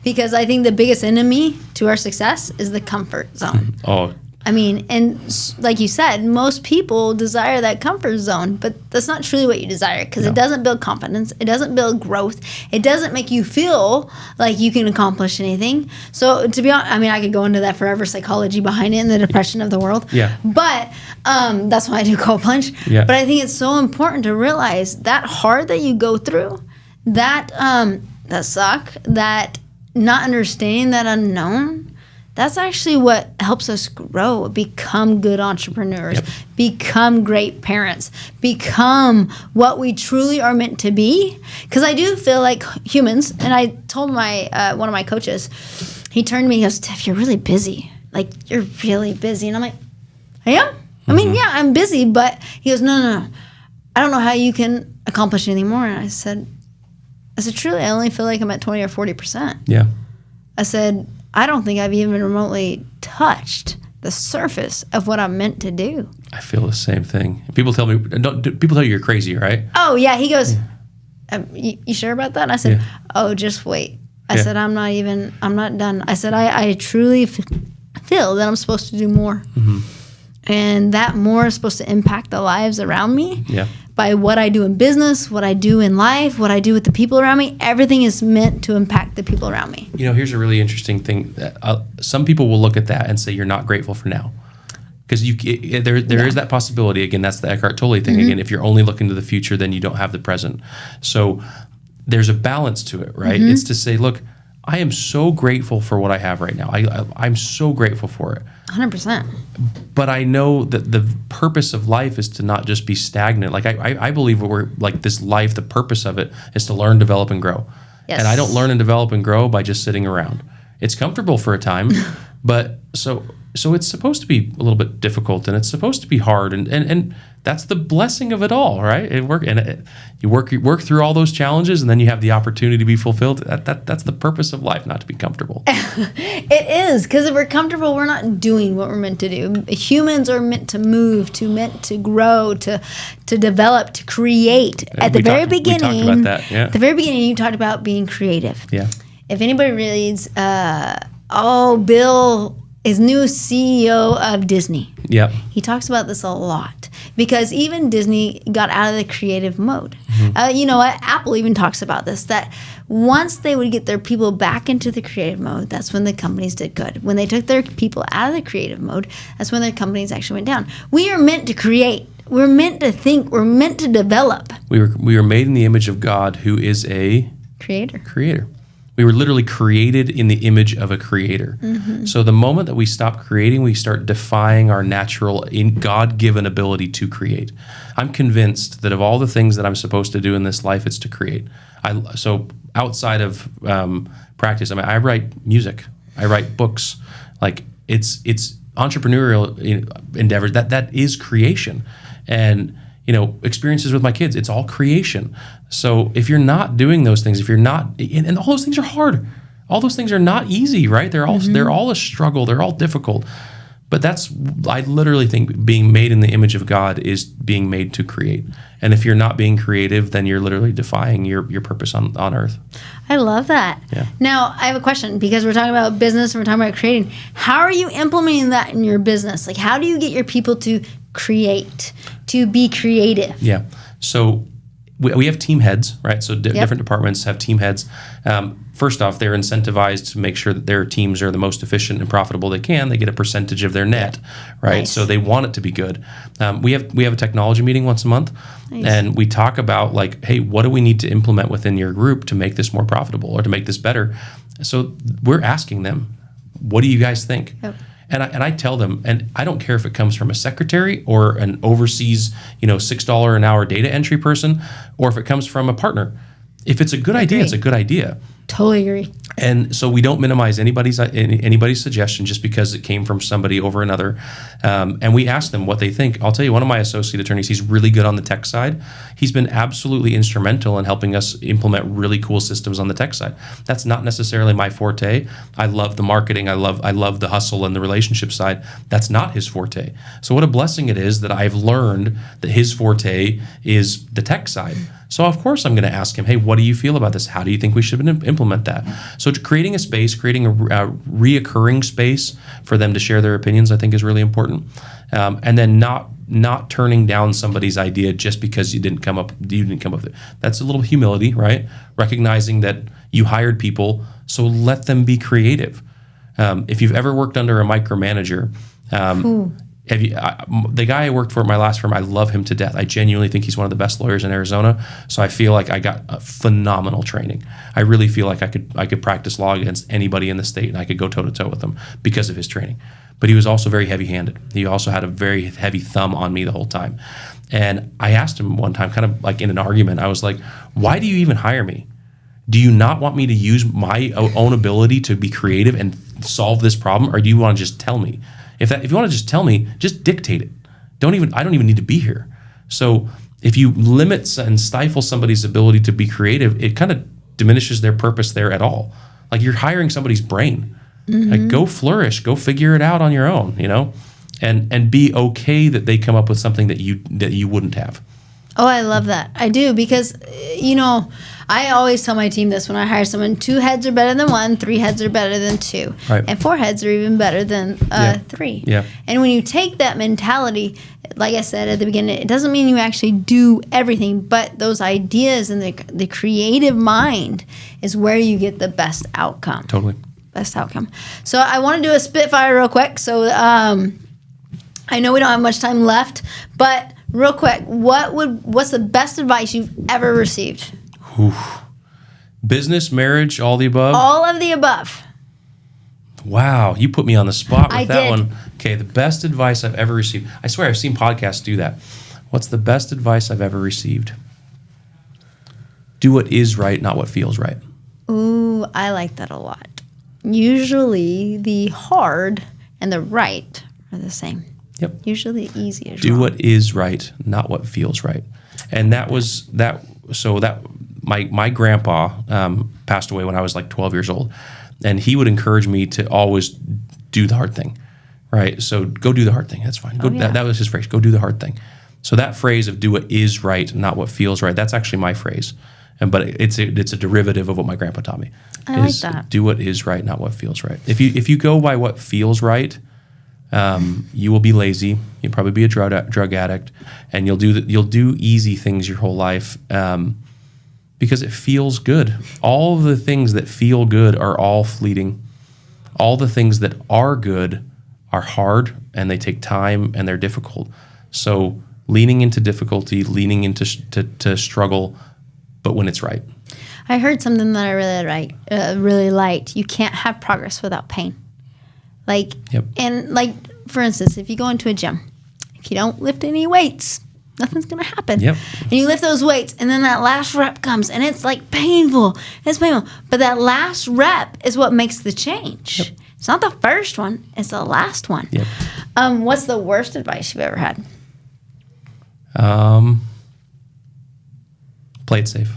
because I think the biggest enemy to our success is the comfort zone. Oh, I mean, and like you said, most people desire that comfort zone, but that's not truly what you desire because it doesn't build confidence, it doesn't build growth, it doesn't make you feel like you can accomplish anything. So to be honest, I mean, I could go into that forever, psychology behind it and the depression of the world. Yeah. But that's why I do cold plunge. Yeah. But I think it's so important to realize that hard that you go through, that suck, that not understanding that unknown, that's actually what helps us grow, become good entrepreneurs, become great parents, become what we truly are meant to be. Because I do feel like humans, and I told one of my coaches, he turned to me and goes, Tiff, you're really busy. like, you're really busy. And I'm like, I am? I mean, yeah, I'm busy. But he goes, no. I don't know how you can accomplish anything more. And I said, truly, I only feel like I'm at 20 or 40%. Yeah. I said, I don't think I've even remotely touched the surface of what I'm meant to do. I feel the same thing. People tell you you're crazy, right? Oh, yeah. He goes, you sure about that? And I said, oh, just wait. I said, I'm not done. I said, I truly feel that I'm supposed to do more. And that more is supposed to impact the lives around me. Yeah. By what I do in business, what I do in life, what I do with the people around me. Everything is meant to impact the people around me. Here's a really interesting thing. That some people will look at that and say you're not grateful for now. Because there is that possibility. Again, that's the Eckhart Tolle thing. Again, if you're only looking to the future, then you don't have the present. So there's a balance to it, right? It's to say, look, I am so grateful for what I have right now. I'm so grateful for it. 100%. But I know that the purpose of life is to not just be stagnant. Like I believe we're like this life, the purpose of it is to learn, develop, and grow. Yes. And I don't learn and develop and grow by just sitting around. It's comfortable for a time, but so it's supposed to be a little bit difficult and it's supposed to be hard and that's the blessing of it all, right? You work through all those challenges and then you have the opportunity to be fulfilled. That's the purpose of life, not to be comfortable. It is, because if we're comfortable, we're not doing what we're meant to do. Humans are meant to move, meant to grow, to develop, to create. At the very beginning, we talked about that. Yeah. At the very beginning, you talked about being creative. Yeah. If anybody reads, Bill is new CEO of Disney. Yeah. He talks about this a lot because even Disney got out of the creative mode. Apple even talks about this, that once they would get their people back into the creative mode, that's when the companies did good. When they took their people out of the creative mode, that's when their companies actually went down. We are meant to create. We're meant to think. We're meant to develop. We were made in the image of God, who is a creator. We were literally created in the image of a creator. So the moment that we stop creating, we start defying our natural, God-given ability to create. I'm convinced that of all the things that I'm supposed to do in this life, it's to create. So outside of practice, I write music, I write books. Like it's entrepreneurial endeavors. That is creation, and experiences with my kids. It's all creation. So if you're not doing those things, if you're not, and all those things are hard. All those things are not easy, right? They're all a struggle. They're all difficult. But I literally think being made in the image of God is being made to create. And if you're not being creative, then you're literally defying your purpose on earth. I love that. Yeah. Now, I have a question because we're talking about business and we're talking about creating. How are you implementing that in your business? Like, how do you get your people to create, to be creative? Yeah. So we have team heads, right? So different departments have team heads. First off, they're incentivized to make sure that their teams are the most efficient and profitable they can. They get a percentage of their net, right? Nice. So they want it to be good. We have a technology meeting once a month, and we talk about like, hey, what do we need to implement within your group to make this more profitable or to make this better? So we're asking them, what do you guys think? Yep. And I tell them, and I don't care if it comes from a secretary or an overseas, $6 an hour data entry person, or if it comes from a partner. If it's a good idea, it's a good idea. Totally agree. And so we don't minimize anybody's suggestion just because it came from somebody over another. And we ask them what they think. I'll tell you, one of my associate attorneys, he's really good on the tech side. He's been absolutely instrumental in helping us implement really cool systems on the tech side. That's not necessarily my forte. I love the marketing. I love the hustle and the relationship side. That's not his forte. So what a blessing it is that I've learned that his forte is the tech side. So of course I'm going to ask him, hey, what do you feel about this? How do you think we should implement that? So creating a space, creating a reoccurring space for them to share their opinions, I think is really important. And then not turning down somebody's idea just because you didn't come up with it. That's a little humility, right? Recognizing that you hired people, so let them be creative. If you've ever worked under a micromanager, the guy I worked for at my last firm, I love him to death. I genuinely think he's one of the best lawyers in Arizona. So I feel like I got a phenomenal training. I really feel like I could practice law against anybody in the state and I could go toe to toe with him because of his training. But he was also very heavy-handed. He also had a very heavy thumb on me the whole time. And I asked him one time, kind of like in an argument, I was like, why do you even hire me? Do you not want me to use my own ability to be creative and solve this problem, or do you want to just tell me? If you want to just tell me, just dictate it. I don't even need to be here. So if you limit and stifle somebody's ability to be creative, it kind of diminishes their purpose there at all. Like, you're hiring somebody's brain. Like, go flourish, go figure it out on your own, and be okay that they come up with something that you wouldn't have. Oh, I love that. I do, because, I always tell my team this when I hire someone: 2 heads are better than 1, 3 heads are better than 2, right. and 4 heads are even better than 3. Yeah. And when you take that mentality, like I said at the beginning, it doesn't mean you actually do everything, but those ideas and the creative mind is where you get the best outcome. Totally. Best outcome. So I want to do a spitfire real quick. So I know we don't have much time left, but real quick, what's the best advice you've ever received? Oof. Business, marriage, all the above? All of the above. Wow, you put me on the spot with that did. one. Okay, the best advice I've ever received. I swear, I've seen podcasts do that. What's the best advice I've ever received? Do what is right, not what feels right. Ooh, I like that a lot. Usually the hard and the right are the same. Yep. Usually the easy is Do wrong. what is right, not what feels right. And that was that. So that my grandpa passed away when I was like 12 years old, and he would encourage me to always do the hard thing, right? So go do the hard thing. That's fine. That was his phrase. Go do the hard thing. So that phrase of do what is right, not what feels right. That's actually my phrase, but it's a derivative of what my grandpa taught me. I like that. Do what is right, not what feels right. If you go by what feels right, you will be lazy. You'll probably be a drug addict, and you'll do easy things your whole life because it feels good. All of the things that feel good are all fleeting. All the things that are good are hard, and they take time, and they're difficult. So leaning into difficulty, leaning into to struggle, but when it's right. I heard something that I really liked. You can't have progress without pain. Like, Yep. and like, for instance, if you go into a gym, if you don't lift any weights, nothing's going to happen. Yep. And you lift those weights, and then that last rep comes, and it's like painful. It's painful. But that last rep is what makes the change. Yep. It's not the first one. It's the last one. Yep. What's the worst advice you've ever had? Play it safe.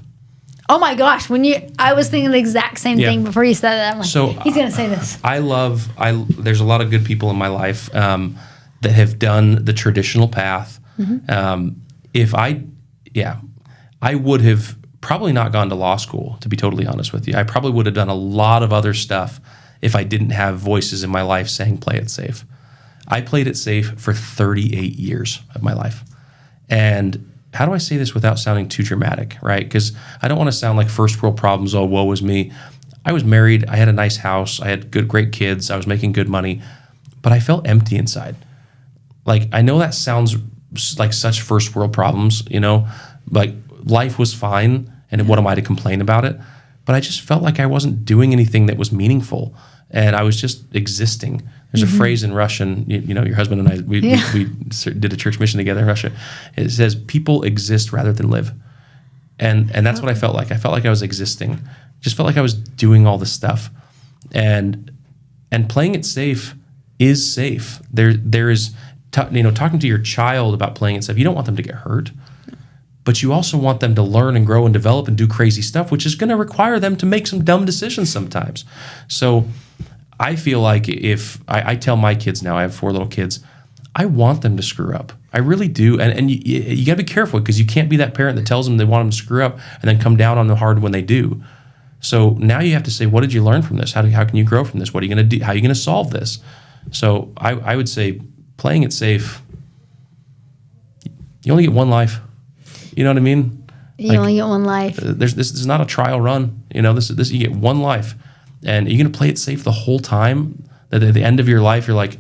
Oh my gosh! I was thinking the exact same thing before you said that. I'm like, So, he's gonna say this. There's a lot of good people in my life that have done the traditional path. I would have probably not gone to law school, to be totally honest with you. I probably would have done a lot of other stuff if I didn't have voices in my life saying play it safe. I played it safe for 38 years of my life. And how do I say this without sounding too dramatic, right? Because I don't want to sound like first world problems, oh, woe is me. I was married, I had a nice house, I had great kids, I was making good money, but I felt empty inside. Like, I know that sounds like such first world problems, like life was fine, and what am I to complain about it? But I just felt like I wasn't doing anything that was meaningful, and I was just existing. There's a phrase in Russian, your husband and I, we did a church mission together in Russia. It says, people exist rather than live. And that's what I felt like. I felt like I was existing. Just felt like I was doing all this stuff. And playing it safe is safe. There is, talking to your child about playing it safe, you don't want them to get hurt. But you also want them to learn and grow and develop and do crazy stuff, which is going to require them to make some dumb decisions sometimes. So I feel like if I tell my kids now, I have 4 little kids, I want them to screw up. I really do. And you got to be careful, because you can't be that parent that tells them they want them to screw up and then come down on them hard when they do. So now you have to say, what did you learn from this? How can you grow from this? What are you going to do? How are you going to solve this? So I would say playing it safe, you only get one life. You know what I mean? You only get one life. This is not a trial run. This you get one life. And you're going to play it safe the whole time, that at the end of your life, you're like,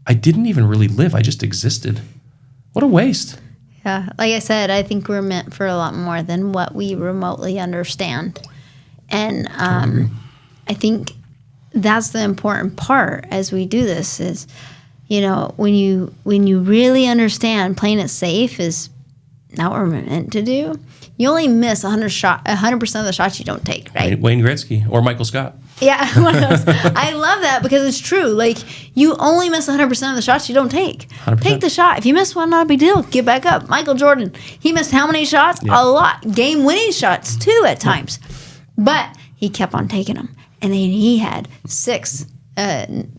I didn't even really live. I just existed. What a waste. Yeah. Like I said, I think we're meant for a lot more than what we remotely understand. And I think that's the important part as we do this is, when you really understand playing it safe is not what we're meant to do, you only miss 100% of the shots you don't take, right? Wayne Gretzky or Michael Scott. Yeah, one of those. I love that because it's true. Like, you only miss 100% of the shots you don't take. 100%. Take the shot. If you miss one, not a big deal. Get back up. Michael Jordan, he missed how many shots? Yeah. A lot. Game-winning shots, too, at times. But he kept on taking them. And then he had 6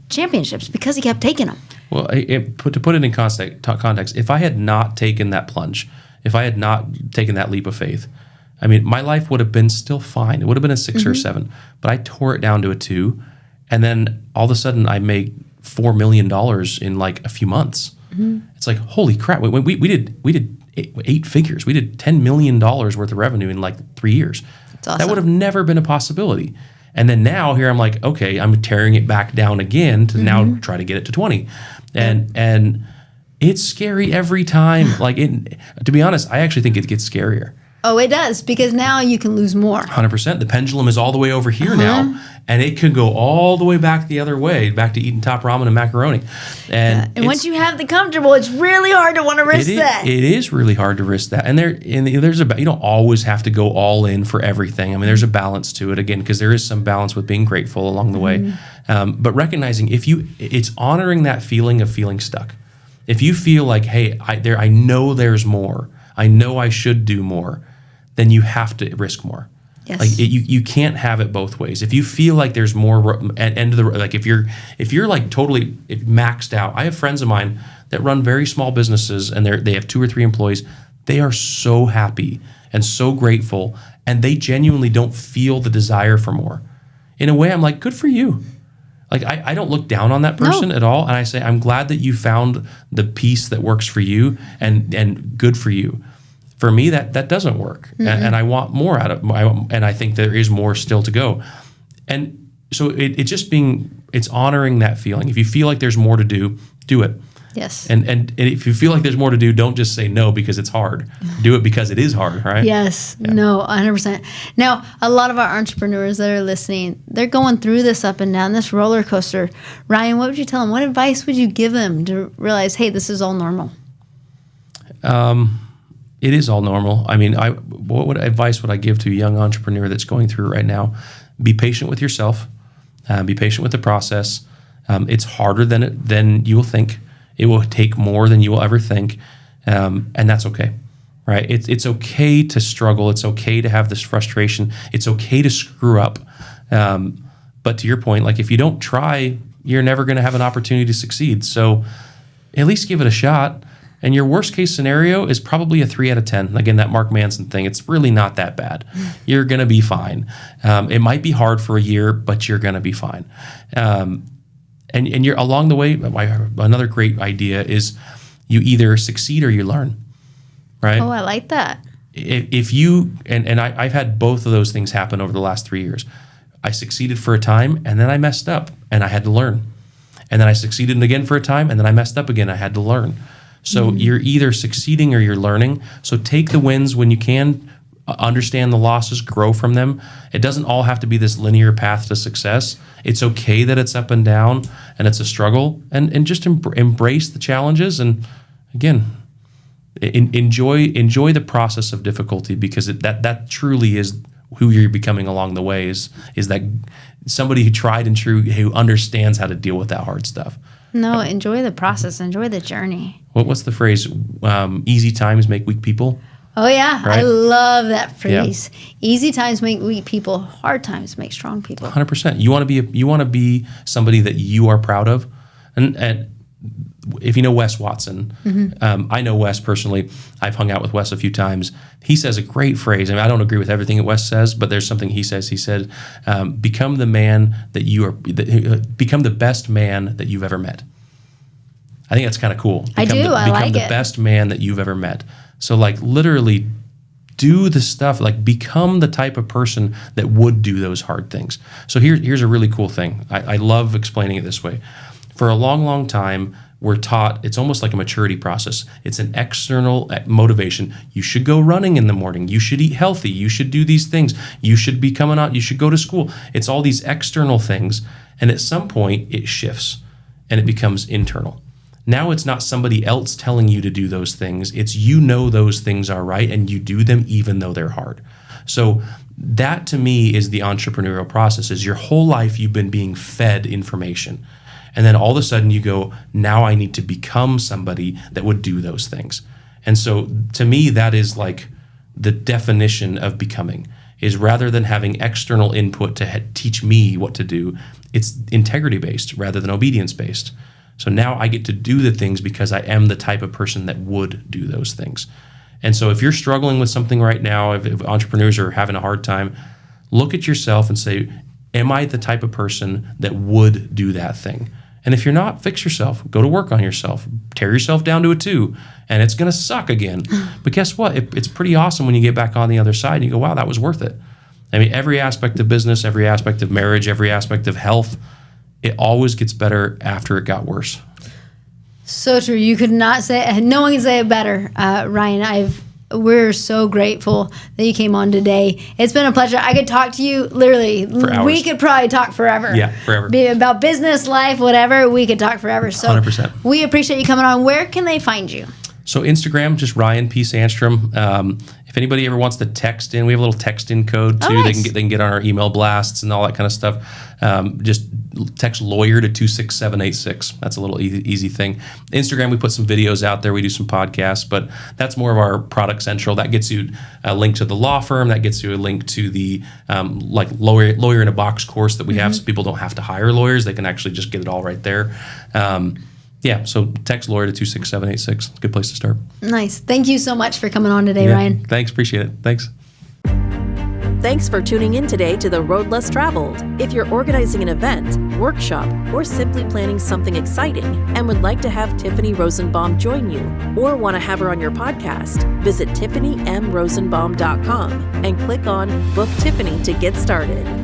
championships because he kept taking them. Well, to put it in context, if I had not taken that plunge, if I had not taken that leap of faith, I mean, my life would have been still fine. It would have been a 6 or 7, but I tore it down to a 2, and then all of a sudden I made $4 million in like a few months. It's like, holy crap! We did 8 figures. We did $10 million worth of revenue in like 3 years. That's awesome. That would have never been a possibility. And then now here I'm like, okay, I'm tearing it back down again to now try to get it to 20, and it's scary every time. Like, to be honest, I actually think it gets scarier. Oh, it does, because now you can lose more. 100%. The pendulum is all the way over here now, and it can go all the way back the other way, back to eating top ramen and macaroni. And once you have the comfortable, it's really hard to want to risk that. It is really hard to risk that. And there's you don't always have to go all in for everything. I mean, there's a balance to it, again, because there is some balance with being grateful along the way. But recognizing it's honoring that feeling of feeling stuck. If you feel like, hey, I know there's more, I know I should do more, then you have to risk more. Yes. Like, you can't have it both ways. If you feel like there's more at end of the, like if you're like totally maxed out. I have friends of mine that run very small businesses, and they have 2 or 3 employees. They are so happy and so grateful, and they genuinely don't feel the desire for more. In a way, I'm like, good for you. Like, I don't look down on that person at all, and I say, I'm glad that you found the piece that works for you, and good for you. For me, that doesn't work, and I want more out of it, and I think there is more still to go. And so it's honoring that feeling. If you feel like there's more to do it. Yes. And if you feel like there's more to do, don't just say no because it's hard. Do it because it is hard, right? Yes. Yeah. No, 100%. Now, a lot of our entrepreneurs that are listening, they're going through this up and down, this roller coaster. Ryan, what would you tell them? What advice would you give them to realize, hey, this is all normal? It is all normal. I mean, what advice would I give to a young entrepreneur that's going through it right now? Be patient with yourself. Be patient with the process. It's harder than you will think. It will take more than you will ever think, and that's okay, right? It's okay to struggle. It's okay to have this frustration. It's okay to screw up. But to your point, like, if you don't try, you're never going to have an opportunity to succeed. So at least give it a shot. And your worst case scenario is probably a 3 out of 10. Again, that Mark Manson thing, it's really not that bad. You're going to be fine. It might be hard for a year, but you're going to be fine. And you're along the way. Another great idea is you either succeed or you learn, right? Oh, I like that. If you, and I've had both of those things happen over the last 3 years. I succeeded for a time, and then I messed up, and I had to learn. And then I succeeded again for a time, and then I messed up again. I had to learn. So you're either succeeding or you're learning. So take the wins when you can, understand the losses, grow from them. It doesn't all have to be this linear path to success. It's okay that it's up and down and it's a struggle, and just embrace the challenges. And again, enjoy the process of difficulty, because that truly is who you're becoming along the way, is that somebody who tried and true, who understands how to deal with that hard stuff. No, enjoy the process. Enjoy the journey. What's the phrase? Easy times make weak people. Oh, yeah. Right? I love that phrase. Yeah. Easy times make weak people. Hard times make strong people. 100%. You want to be somebody that you are proud of. And if you know Wes Watson, I know Wes personally. I've hung out with Wes a few times. He says a great phrase. I mean, I don't agree with everything that Wes says, but there's something he says. He said, become the man that you are, become the best man that you've ever met. I think that's kind of cool. I like it. Become the best man that you've ever met. So, like, literally do the stuff, like, become the type of person that would do those hard things. So here's a really cool thing. I love explaining it this way. For a long, long time, we're taught, it's almost like a maturity process. It's an external motivation. You should go running in the morning. You should eat healthy. You should do these things. You should be coming out. You should go to school. It's all these external things. And at some point, it shifts and it becomes internal. Now it's not somebody else telling you to do those things. It's you know those things are right and you do them even though they're hard. So that to me is the entrepreneurial process. Is your whole life you've been being fed information. And then all of a sudden you go, now I need to become somebody that would do those things. And so to me, that is like the definition of becoming, is rather than having external input to teach me what to do, it's integrity-based rather than obedience-based. So now I get to do the things because I am the type of person that would do those things. And so if you're struggling with something right now, if entrepreneurs are having a hard time, look at yourself and say, am I the type of person that would do that thing? And if you're not, fix yourself. Go to work on yourself. Tear yourself down to a 2, and it's going to suck again. But guess what? It's pretty awesome when you get back on the other side and you go, wow, that was worth it. I mean, every aspect of business, every aspect of marriage, every aspect of health, it always gets better after it got worse. So true. You could not say, no one can say it better. Ryan, we're so grateful that you came on today. It's been a pleasure. I could talk to you literally. For hours. We could probably talk forever. Yeah, forever. About business, life, whatever. We could talk forever. So 100%. We appreciate you coming on. Where can they find you? So Instagram, just Ryan P. Sandstrom. If anybody ever wants to text in, we have a little text in code too. Oh, nice. They can get on our email blasts and all that kind of stuff. Just text lawyer to 26786. That's a little easy thing. Instagram, we put some videos out there. We do some podcasts, but that's more of our product central. That gets you a link to the law firm. That gets you a link to the like lawyer in a box course that we have, so people don't have to hire lawyers. They can actually just get it all right there. Yeah, so text lawyer to 26786. Good place to start. Nice. Thank you so much for coming on today, Ryan. Thanks. Appreciate it. Thanks. Thanks for tuning in today to The Road Less Traveled. If you're organizing an event, workshop, or simply planning something exciting and would like to have Tiffany Rosenbaum join you, or want to have her on your podcast, visit TiffanyMRosenbaum.com and click on Book Tiffany to get started.